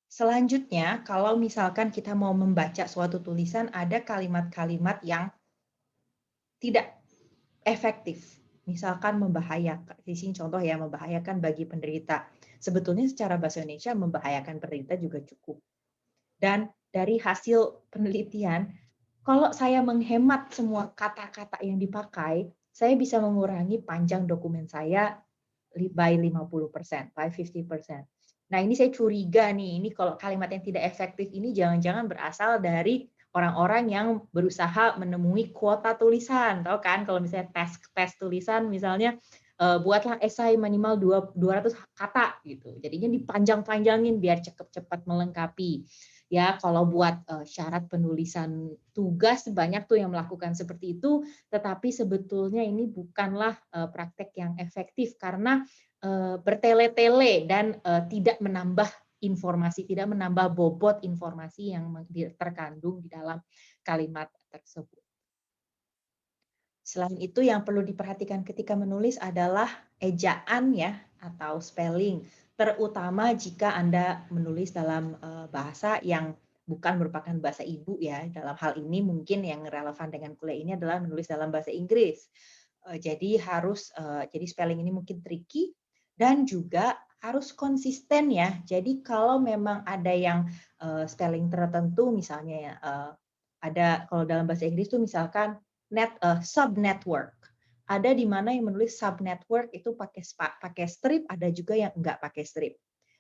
Selanjutnya, kalau misalkan kita mau membaca suatu tulisan, ada kalimat-kalimat yang tidak efektif. Misalkan membahayakan, di sini contoh ya, membahayakan bagi penderita. Sebetulnya secara bahasa Indonesia membahayakan penderita juga cukup. Dan dari hasil penelitian, kalau saya menghemat semua kata-kata yang dipakai, saya bisa mengurangi panjang dokumen saya by 50%, by 50%. Nah ini saya curiga nih, ini kalau kalimat yang tidak efektif ini jangan-jangan berasal dari orang-orang yang berusaha menemui kuota tulisan, tahu kan? Kalau misalnya tes tulisan, misalnya buatlah esai minimal 200 kata gitu. Jadinya dipanjang-panjangin biar cepat-cepat melengkapi. Ya, kalau buat syarat penulisan tugas banyak tuh yang melakukan seperti itu, tetapi sebetulnya ini bukanlah praktek yang efektif karena bertele-tele dan tidak menambah informasi, tidak menambah bobot informasi yang terkandung di dalam kalimat tersebut. Selain itu yang perlu diperhatikan ketika menulis adalah ejaan ya atau spelling, terutama jika Anda menulis dalam bahasa yang bukan merupakan bahasa ibu ya. Dalam hal ini mungkin yang relevan dengan kuliah ini adalah menulis dalam bahasa Inggris. Jadi jadi spelling ini mungkin tricky dan juga harus konsisten ya. Jadi kalau memang ada yang spelling tertentu misalnya ada kalau dalam bahasa Inggris tuh misalkan sub-network. Ada di mana yang menulis sub-network itu pakai strip, ada juga yang enggak pakai strip.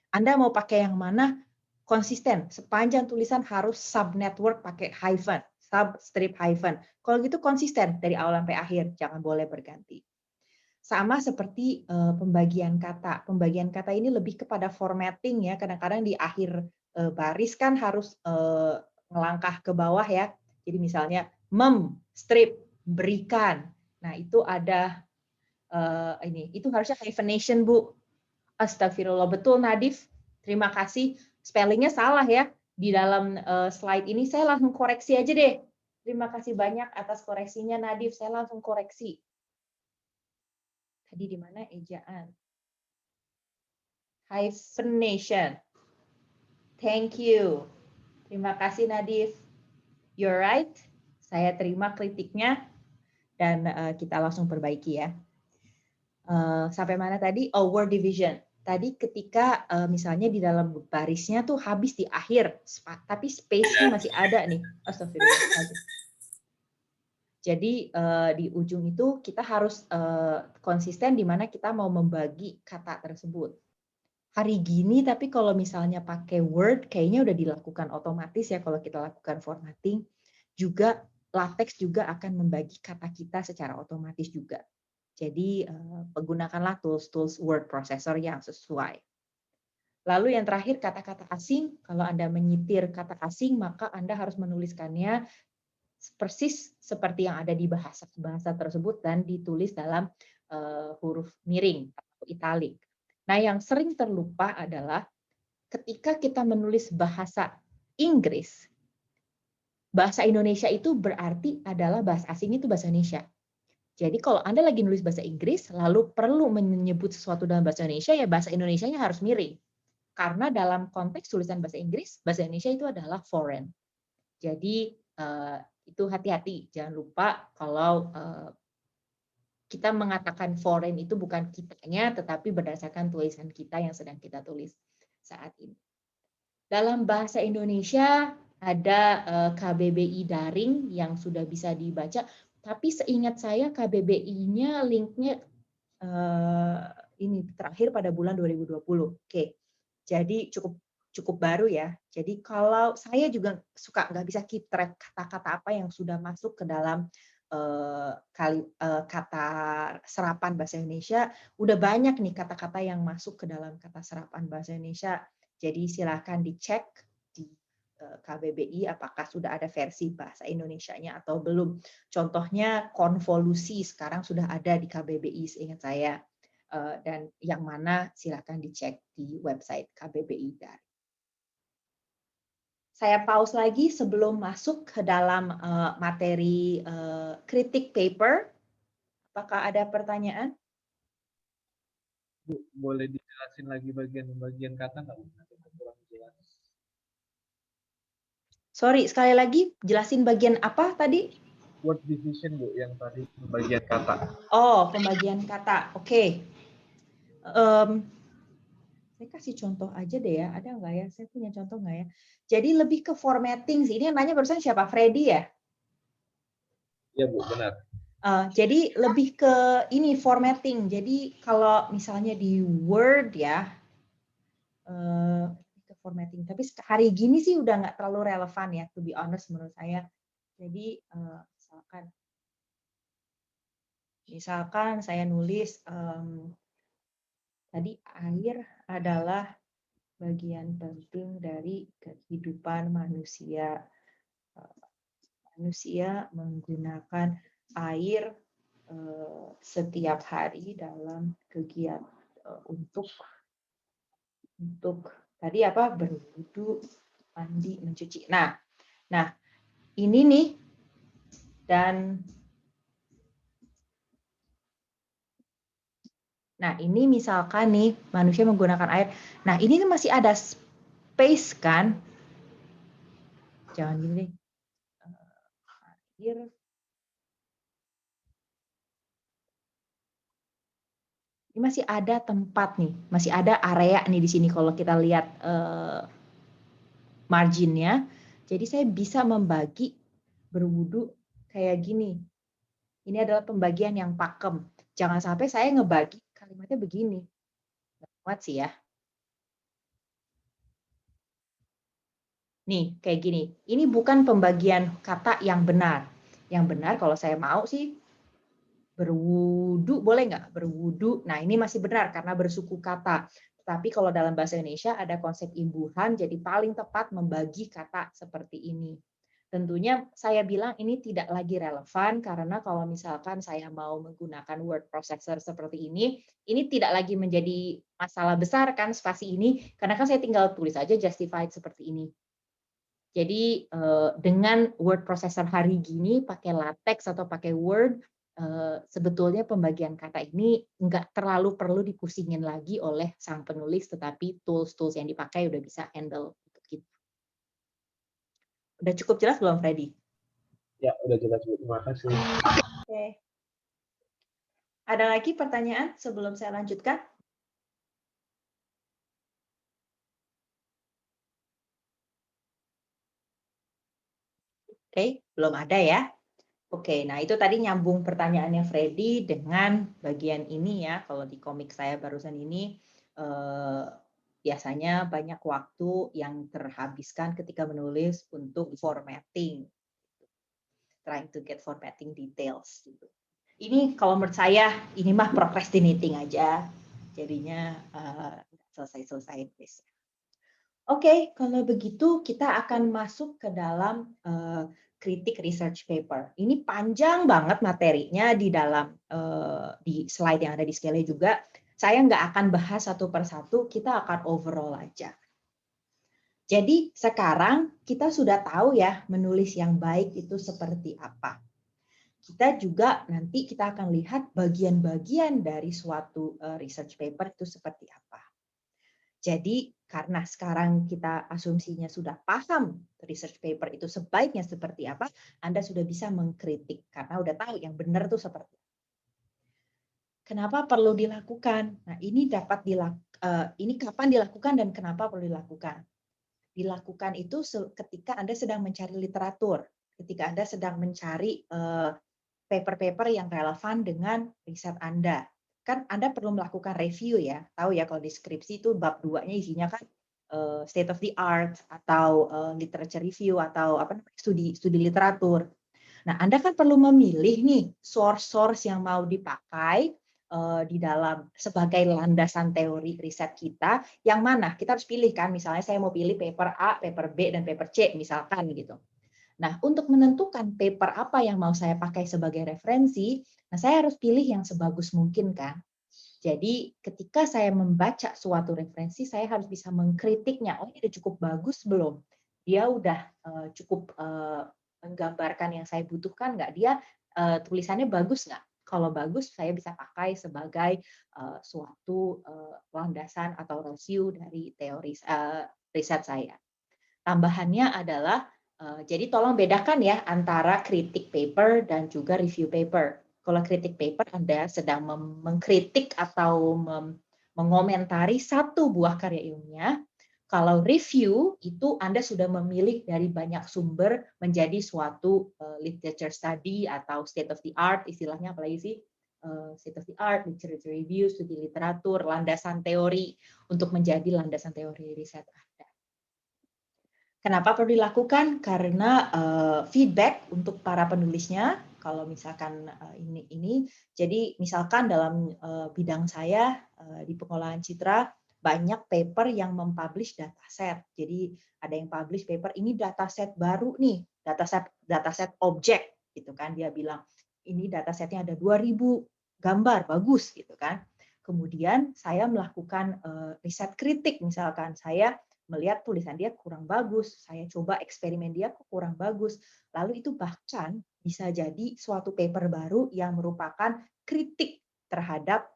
Anda mau pakai yang mana? Konsisten. Sepanjang tulisan harus sub-network pakai hyphen, sub-strip hyphen. Kalau gitu konsisten dari awal sampai akhir, jangan boleh berganti. Sama seperti pembagian kata. Pembagian kata ini lebih kepada formatting ya. Kadang-kadang di akhir baris kan harus ngelangkah ke bawah ya. Jadi misalnya strip, berikan. Nah, itu ada itu harusnya hyphenation, Bu. Astagfirullah, betul Nadif. Terima kasih. spellingnya salah ya. Di dalam slide ini saya langsung koreksi aja deh. Terima kasih banyak atas koreksinya Nadif, saya langsung koreksi. Tadi di mana ejaan? Hyphenation. Thank you. Terima kasih Nadif. You're right. Saya terima kritiknya dan kita langsung perbaiki ya. Sampai mana tadi? Oh, word division. Tadi ketika misalnya di dalam barisnya tuh habis di akhir, tapi space-nya masih ada nih. Astagfirullahaladzim. Jadi di ujung itu kita harus konsisten di mana kita mau membagi kata tersebut. Hari gini, tapi kalau misalnya pakai Word, kayaknya udah dilakukan otomatis ya kalau kita lakukan formatting. Juga LaTeX juga akan membagi kata kita secara otomatis juga. Jadi gunakanlah tools word processor yang sesuai. Lalu yang terakhir kata-kata asing. Kalau Anda menyitir kata asing, maka Anda harus menuliskannya persis seperti yang ada di bahasa tersebut dan ditulis dalam huruf miring atau italik. Nah, yang sering terlupa adalah ketika kita menulis bahasa Inggris, bahasa Indonesia itu berarti adalah bahasa asing itu bahasa Indonesia. Jadi kalau Anda lagi nulis bahasa Inggris, lalu perlu menyebut sesuatu dalam bahasa Indonesia, ya bahasa Indonesianya harus miring. Karena dalam konteks tulisan bahasa Inggris, bahasa Indonesia itu adalah foreign. Jadi itu hati-hati, jangan lupa kalau kita mengatakan foreign itu bukan kitanya, tetapi berdasarkan tulisan kita yang sedang kita tulis saat ini. Dalam bahasa Indonesia ada KBBI daring yang sudah bisa dibaca, tapi seingat saya KBBI-nya linknya ini terakhir pada bulan 2020. Oke, jadi cukup baru ya. Jadi kalau saya juga suka nggak bisa keep track kata-kata apa yang sudah masuk ke dalam kata serapan bahasa Indonesia, udah banyak nih kata-kata yang masuk ke dalam kata serapan bahasa Indonesia. Jadi silakan dicek di KBBI apakah sudah ada versi bahasa Indonesianya atau belum. Contohnya konvolusi sekarang sudah ada di KBBI seingat saya. Dan yang mana silakan dicek di website KBBI dari. Saya pause lagi sebelum masuk ke dalam materi kritik paper. Apakah ada pertanyaan? Bu, boleh dijelasin lagi bagian-bagian kata nggak? Kurang jelas. Sorry, sekali lagi, jelasin bagian apa tadi? Word division, Bu, yang tadi bagian kata. Oh, pembagian kata. Oke. Saya kasih contoh aja deh ya. Ada nggak ya? Saya punya contoh nggak ya? Jadi lebih ke formatting sih. Ini yang nanya barusan siapa? Freddy ya? Iya, Bu, benar. Jadi lebih ke ini formatting. Jadi kalau misalnya di Word ya, ke formatting. Tapi hari gini sih udah nggak terlalu relevan ya, to be honest menurut saya. Jadi misalkan saya nulis tadi air adalah bagian penting dari kehidupan manusia. Manusia menggunakan air setiap hari dalam kegiatan untuk tadi apa berwudu, mandi, mencuci. Nah ini nih dan nah ini misalkan nih manusia menggunakan air. Nah ini masih ada space kan? Jangan gini deh. Air. Ini masih ada tempat nih, masih ada area nih di sini kalau kita lihat marginnya. Jadi saya bisa membagi berwudu kayak gini. Ini adalah pembagian yang pakem. Jangan sampai saya ngebagi kalimatnya begini. Nggak kuat sih ya. Nih, kayak gini. Ini bukan pembagian kata yang benar. Yang benar kalau saya mau sih berwudu, boleh nggak? Berwudu. Nah, ini masih benar karena bersuku kata. Tapi kalau dalam bahasa Indonesia ada konsep imbuhan, jadi paling tepat membagi kata seperti ini. Tentunya saya bilang ini tidak lagi relevan karena kalau misalkan saya mau menggunakan word processor seperti ini tidak lagi menjadi masalah besar kan spasi ini, karena kan saya tinggal tulis aja justified seperti ini. Jadi dengan word processor hari gini pakai LaTeX atau pakai Word, sebetulnya pembagian kata ini nggak terlalu perlu dipusingin lagi oleh sang penulis, tetapi tools-tools yang dipakai udah bisa handle untuk kita. Udah cukup jelas belum, Freddy? Ya, udah jelas Bu. Terima kasih. Oke. Ada lagi pertanyaan sebelum saya lanjutkan? Oke, belum ada ya. Oke, nah itu tadi nyambung pertanyaannya Freddy dengan bagian ini ya. Kalau di komik saya barusan ini, biasanya banyak waktu yang terhabiskan ketika menulis untuk formatting. Trying to get formatting details. Gitu. Ini kalau menurut saya, ini mah procrastinating aja. Jadinya selesai-selesai. Oke, kalau begitu kita akan masuk ke dalam kritik research paper. Ini panjang banget materinya di dalam di slide yang ada di Skele juga. Saya nggak akan bahas satu persatu, kita akan overall aja. Jadi sekarang kita sudah tahu ya menulis yang baik itu seperti apa. Kita juga nanti kita akan lihat bagian-bagian dari suatu research paper itu seperti apa. Jadi karena sekarang kita asumsinya sudah paham research paper itu sebaiknya seperti apa, Anda sudah bisa mengkritik karena udah tahu yang benar itu seperti apa. Kenapa perlu dilakukan? Nah, ini ini kapan dilakukan dan kenapa perlu dilakukan? Dilakukan itu ketika Anda sedang mencari literatur, ketika Anda sedang mencari paper-paper yang relevan dengan riset Anda. Kan Anda perlu melakukan review ya. Tahu ya kalau deskripsi itu bab 2-nya isinya kan state of the art atau literature review atau studi literatur. Nah, Anda kan perlu memilih nih source yang mau dipakai di dalam sebagai landasan teori riset kita, yang mana kita harus pilih kan, misalnya saya mau pilih paper A, paper B, dan paper C misalkan gitu. Nah, untuk menentukan paper apa yang mau saya pakai sebagai referensi, nah saya harus pilih yang sebagus mungkin kan. Jadi ketika saya membaca suatu referensi, saya harus bisa mengkritiknya. Oh, ini udah cukup bagus belum? Dia udah cukup menggambarkan yang saya butuhkan nggak? Dia tulisannya bagus nggak? Kalau bagus, saya bisa pakai sebagai suatu landasan atau review dari teori riset saya. Tambahannya adalah jadi tolong bedakan ya antara kritik paper dan juga review paper. Kalau kritik paper Anda sedang mengkritik atau mengomentari satu buah karya ilmiah. Kalau review itu Anda sudah memilih dari banyak sumber menjadi suatu literature study atau state of the art, istilahnya apalagi sih? State of the art, literature review, studi literatur, landasan teori untuk menjadi landasan teori riset Anda. Kenapa perlu dilakukan? Karena feedback untuk para penulisnya, kalau misalkan ini, jadi misalkan dalam bidang saya di pengolahan citra, banyak paper yang mempublish dataset. Jadi ada yang publish paper, ini dataset baru nih, dataset objek, gitu kan. Dia bilang, ini datasetnya ada 2000 gambar, bagus, gitu kan. Kemudian saya melakukan riset kritik, misalkan saya melihat tulisan dia kurang bagus, saya coba eksperimen dia kok kurang bagus. Lalu itu bahkan bisa jadi suatu paper baru yang merupakan kritik terhadap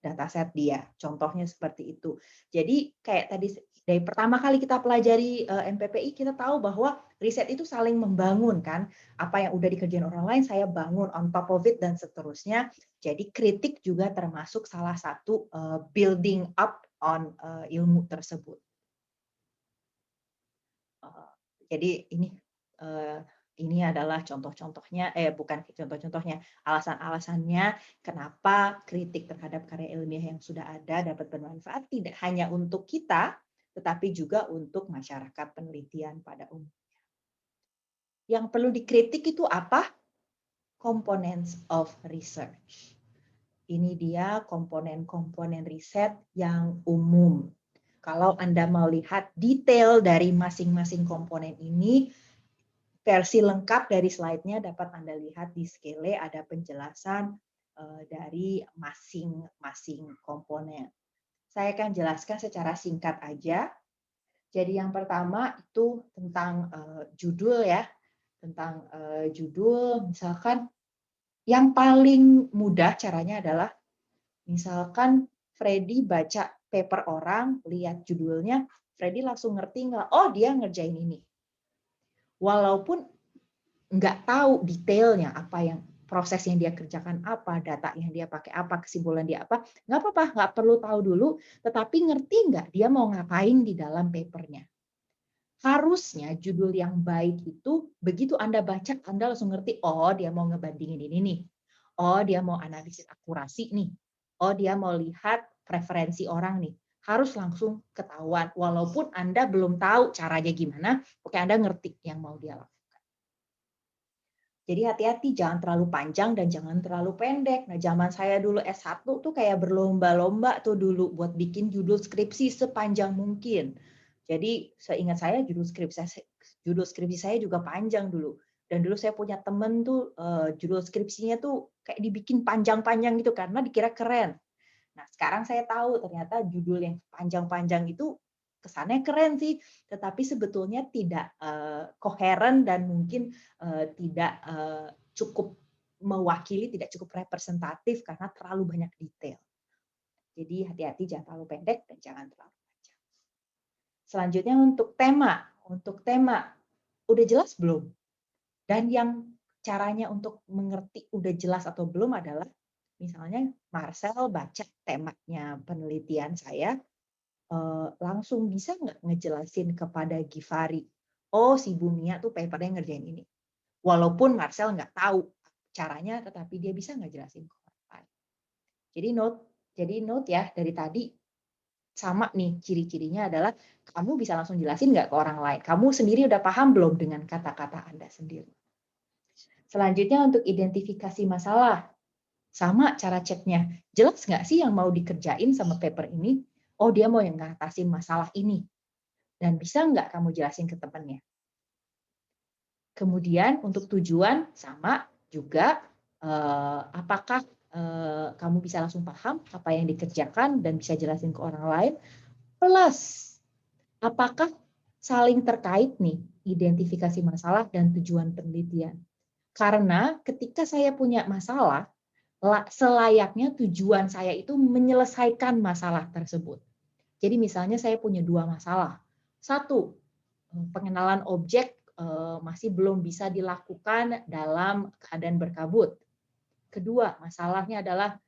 dataset dia. Contohnya seperti itu. Jadi kayak tadi dari pertama kali kita pelajari MPPI, kita tahu bahwa riset itu saling membangun kan. Apa yang udah dikerjain orang lain, saya bangun on top of it dan seterusnya. Jadi kritik juga termasuk salah satu building up on ilmu tersebut. Jadi ini adalah contoh-contohnya, bukan contoh-contohnya, alasan-alasannya kenapa kritik terhadap karya ilmiah yang sudah ada dapat bermanfaat tidak hanya untuk kita, tetapi juga untuk masyarakat penelitian pada umumnya. Yang perlu dikritik itu apa? Components of research. Ini dia komponen-komponen riset yang umum. Kalau Anda mau lihat detail dari masing-masing komponen ini, versi lengkap dari slide-nya dapat Anda lihat di Skele, ada penjelasan dari masing-masing komponen. Saya akan jelaskan secara singkat aja. Jadi yang pertama itu tentang judul ya, tentang judul. Misalkan yang paling mudah caranya adalah, misalkan Freddy baca paper orang, lihat judulnya, Freddy langsung ngerti nggak? Oh, dia ngerjain ini. Walaupun nggak tahu detailnya apa yang proses yang dia kerjakan apa, data yang dia pakai apa, kesimpulan dia apa, nggak apa-apa, nggak perlu tahu dulu, tetapi ngerti nggak dia mau ngapain di dalam papernya. Harusnya judul yang baik itu begitu Anda baca, Anda langsung ngerti, oh dia mau ngebandingin ini nih, oh dia mau analisis akurasi nih, oh dia mau lihat preferensi orang nih. Harus langsung ketahuan, walaupun Anda belum tahu caranya gimana, oke Anda ngerti yang mau dia lakukan. Jadi hati-hati, jangan terlalu panjang dan jangan terlalu pendek. Nah, zaman saya dulu S1 tuh kayak berlomba-lomba tuh dulu buat bikin judul skripsi sepanjang mungkin. Jadi seingat saya judul skripsi saya juga panjang dulu. Dan dulu saya punya temen tuh judul skripsinya tuh kayak dibikin panjang-panjang gitu karena dikira keren. Nah, sekarang saya tahu ternyata judul yang panjang-panjang itu kesannya keren sih, tetapi sebetulnya tidak koheren dan mungkin tidak cukup mewakili, tidak cukup representatif karena terlalu banyak detail. Jadi hati-hati, jangan terlalu pendek dan jangan terlalu panjang. Selanjutnya untuk tema udah jelas belum? Dan yang caranya untuk mengerti udah jelas atau belum adalah misalnya Marcel baca temanya penelitian saya, langsung bisa nggak ngejelasin kepada Givari, oh si Bumia tuh papernya ngerjain ini. Walaupun Marcel nggak tahu caranya, tetapi dia bisa nggak jelasin ke orang lain. Jadi note ya, dari tadi sama nih ciri-cirinya adalah kamu bisa langsung jelasin nggak ke orang lain. Kamu sendiri udah paham belum dengan kata-kata Anda sendiri. Selanjutnya untuk identifikasi masalah. Sama cara ceknya. Jelas nggak sih yang mau dikerjain sama paper ini? Oh, dia mau yang ngatasin masalah ini. Dan bisa nggak kamu jelasin ke temannya? Kemudian untuk tujuan sama juga, apakah kamu bisa langsung paham apa yang dikerjakan dan bisa jelasin ke orang lain? Plus, apakah saling terkait nih identifikasi masalah dan tujuan penelitian? Karena ketika saya punya masalah, selayaknya tujuan saya itu menyelesaikan masalah tersebut. Jadi misalnya saya punya 2 masalah. 1, pengenalan objek masih belum bisa dilakukan dalam keadaan berkabut. Kedua, masalahnya adalah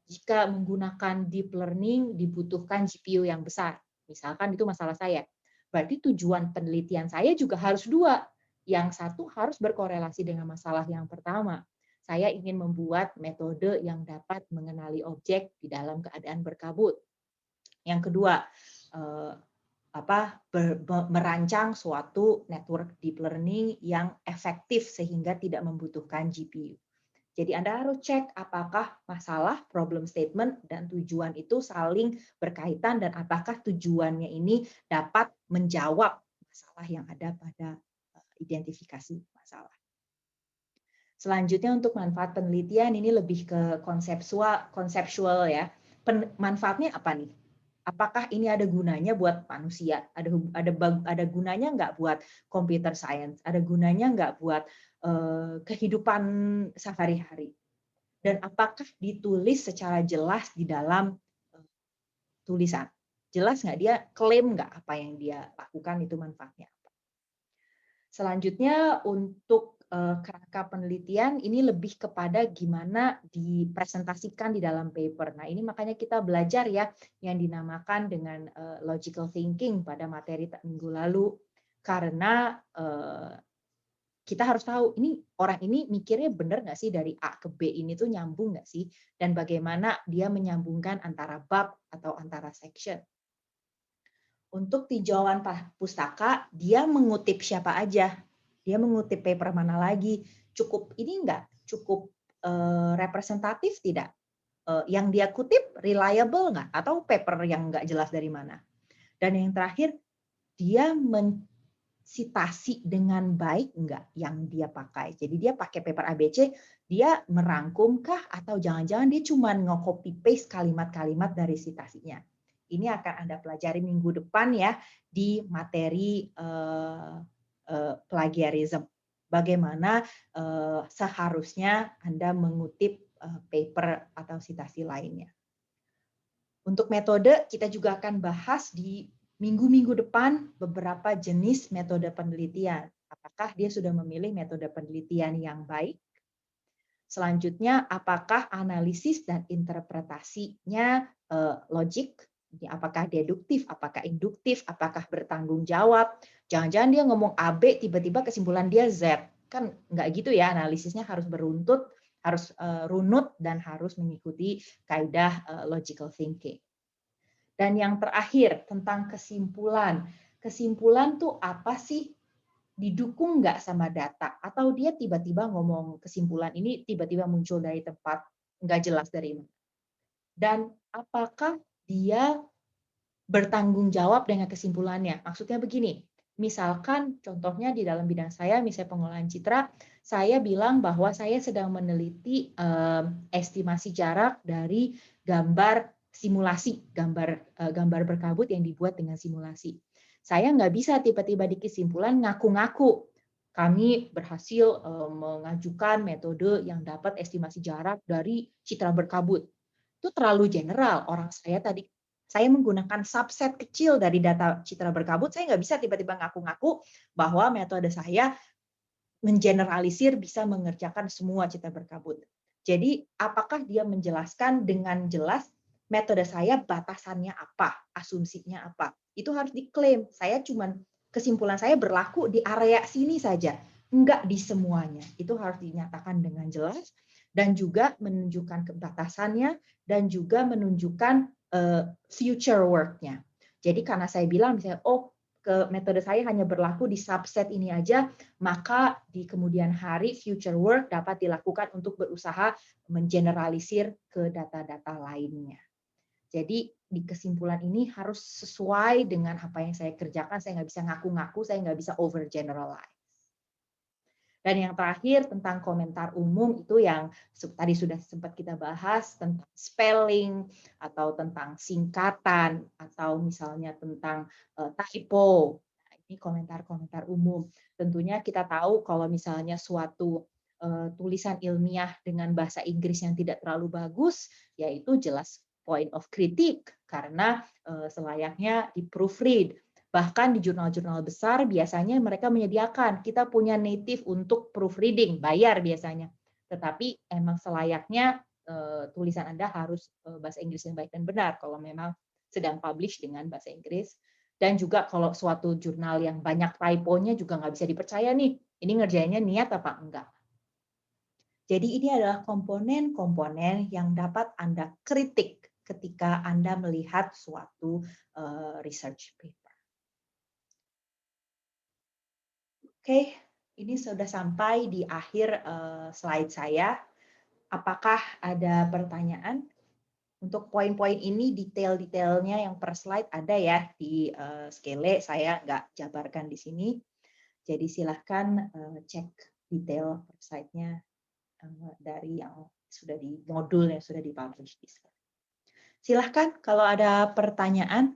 jika menggunakan deep learning dibutuhkan GPU yang besar. Misalkan itu masalah saya. Berarti tujuan penelitian saya juga harus 2. Yang satu harus berkorelasi dengan masalah yang pertama. Saya ingin membuat metode yang dapat mengenali objek di dalam keadaan berkabut. Yang kedua, merancang suatu network deep learning yang efektif sehingga tidak membutuhkan GPU. Jadi Anda harus cek apakah masalah, problem statement, dan tujuan itu saling berkaitan dan apakah tujuannya ini dapat menjawab masalah yang ada pada identifikasi masalah. Selanjutnya untuk manfaat penelitian ini lebih ke konseptual ya. Manfaatnya apa nih? Apakah ini ada gunanya buat manusia? Ada gunanya nggak buat computer science? Ada gunanya nggak buat kehidupan sehari-hari? Dan apakah ditulis secara jelas di dalam tulisan? Jelas nggak dia klaim nggak apa yang dia lakukan itu manfaatnya? Selanjutnya untuk kerangka penelitian ini lebih kepada gimana dipresentasikan di dalam paper. Nah ini makanya kita belajar ya yang dinamakan dengan logical thinking pada materi minggu lalu. Karena kita harus tahu ini orang ini mikirnya benar nggak sih dari A ke B ini tuh nyambung nggak sih? Dan bagaimana dia menyambungkan antara bab atau antara section. Untuk tinjauan pustaka, dia mengutip siapa aja. Dia mengutip paper mana lagi. Cukup ini enggak? Cukup representatif tidak? Yang dia kutip reliable enggak? Atau paper yang enggak jelas dari mana? Dan yang terakhir, dia mensitasi dengan baik enggak yang dia pakai. Jadi dia pakai paper ABC, Dia merangkum kah atau jangan-jangan dia cuma nge-copy paste kalimat-kalimat dari citasinya. Ini akan Anda pelajari minggu depan ya di materi plagiarism. Bagaimana seharusnya Anda mengutip paper atau citasi lainnya. Untuk metode, kita juga akan bahas di minggu-minggu depan beberapa jenis metode penelitian. Apakah dia sudah memilih metode penelitian yang baik? Selanjutnya, apakah analisis dan interpretasinya logik? Apakah deduktif, apakah induktif, apakah bertanggung jawab? Jangan-jangan dia ngomong A, B, tiba-tiba kesimpulan dia Z. Kan nggak gitu ya, analisisnya harus beruntut, harus runut, dan harus mengikuti kaidah logical thinking. Dan yang terakhir, tentang kesimpulan. Kesimpulan tuh apa sih? Didukung nggak sama data, atau dia tiba-tiba ngomong kesimpulan ini tiba-tiba muncul dari tempat nggak jelas dari mana. Dan apakah dia bertanggung jawab dengan kesimpulannya? Maksudnya begini, misalkan contohnya di dalam bidang saya, misalnya pengolahan citra, saya bilang bahwa saya sedang meneliti estimasi jarak dari gambar simulasi, gambar berkabut yang dibuat dengan simulasi. Saya nggak bisa tiba-tiba di kesimpulan ngaku-ngaku kami berhasil mengajukan metode yang dapat estimasi jarak dari citra berkabut. Itu terlalu general. Saya menggunakan subset kecil dari data citra berkabut, saya nggak bisa tiba-tiba ngaku-ngaku bahwa metode saya mengeneralisir bisa mengerjakan semua citra berkabut. Jadi, apakah dia menjelaskan dengan jelas metode saya batasannya apa, asumsinya apa? Itu harus diklaim. Kesimpulan saya berlaku di area sini saja, enggak di semuanya. Itu harus dinyatakan dengan jelas dan juga menunjukkan kebatasannya dan juga menunjukkan future work-nya. Jadi karena saya bilang misalnya, metode saya hanya berlaku di subset ini aja, maka di kemudian hari future work dapat dilakukan untuk berusaha mengeneralisir ke data-data lainnya. Jadi di kesimpulan ini harus sesuai dengan apa yang saya kerjakan. Saya nggak bisa ngaku-ngaku, saya nggak bisa overgeneralize. Dan yang terakhir tentang komentar umum itu yang tadi sudah sempat kita bahas tentang spelling atau tentang singkatan atau misalnya tentang typo. Nah, ini komentar-komentar umum. Tentunya kita tahu kalau misalnya suatu tulisan ilmiah dengan bahasa Inggris yang tidak terlalu bagus, yaitu jelas point of kritik karena selayaknya di proofread. Bahkan di jurnal-jurnal besar biasanya mereka menyediakan, kita punya native untuk proofreading, bayar biasanya. Tetapi emang selayaknya tulisan Anda harus bahasa Inggris yang baik dan benar kalau memang sedang publish dengan bahasa Inggris. Dan juga kalau suatu jurnal yang banyak typo-nya juga nggak bisa dipercaya nih, ini ngerjainnya niat apa enggak. Jadi ini adalah komponen-komponen yang dapat Anda kritik ketika Anda melihat suatu research paper. Oke, ini sudah sampai di akhir slide saya. Apakah ada pertanyaan? Untuk poin-poin ini, detail-detailnya yang per slide ada ya di Skele, saya nggak jabarkan di sini. Jadi silahkan cek detail per slide-nya dari yang sudah di modul yang sudah dipublish di Skele. Silahkan kalau ada pertanyaan.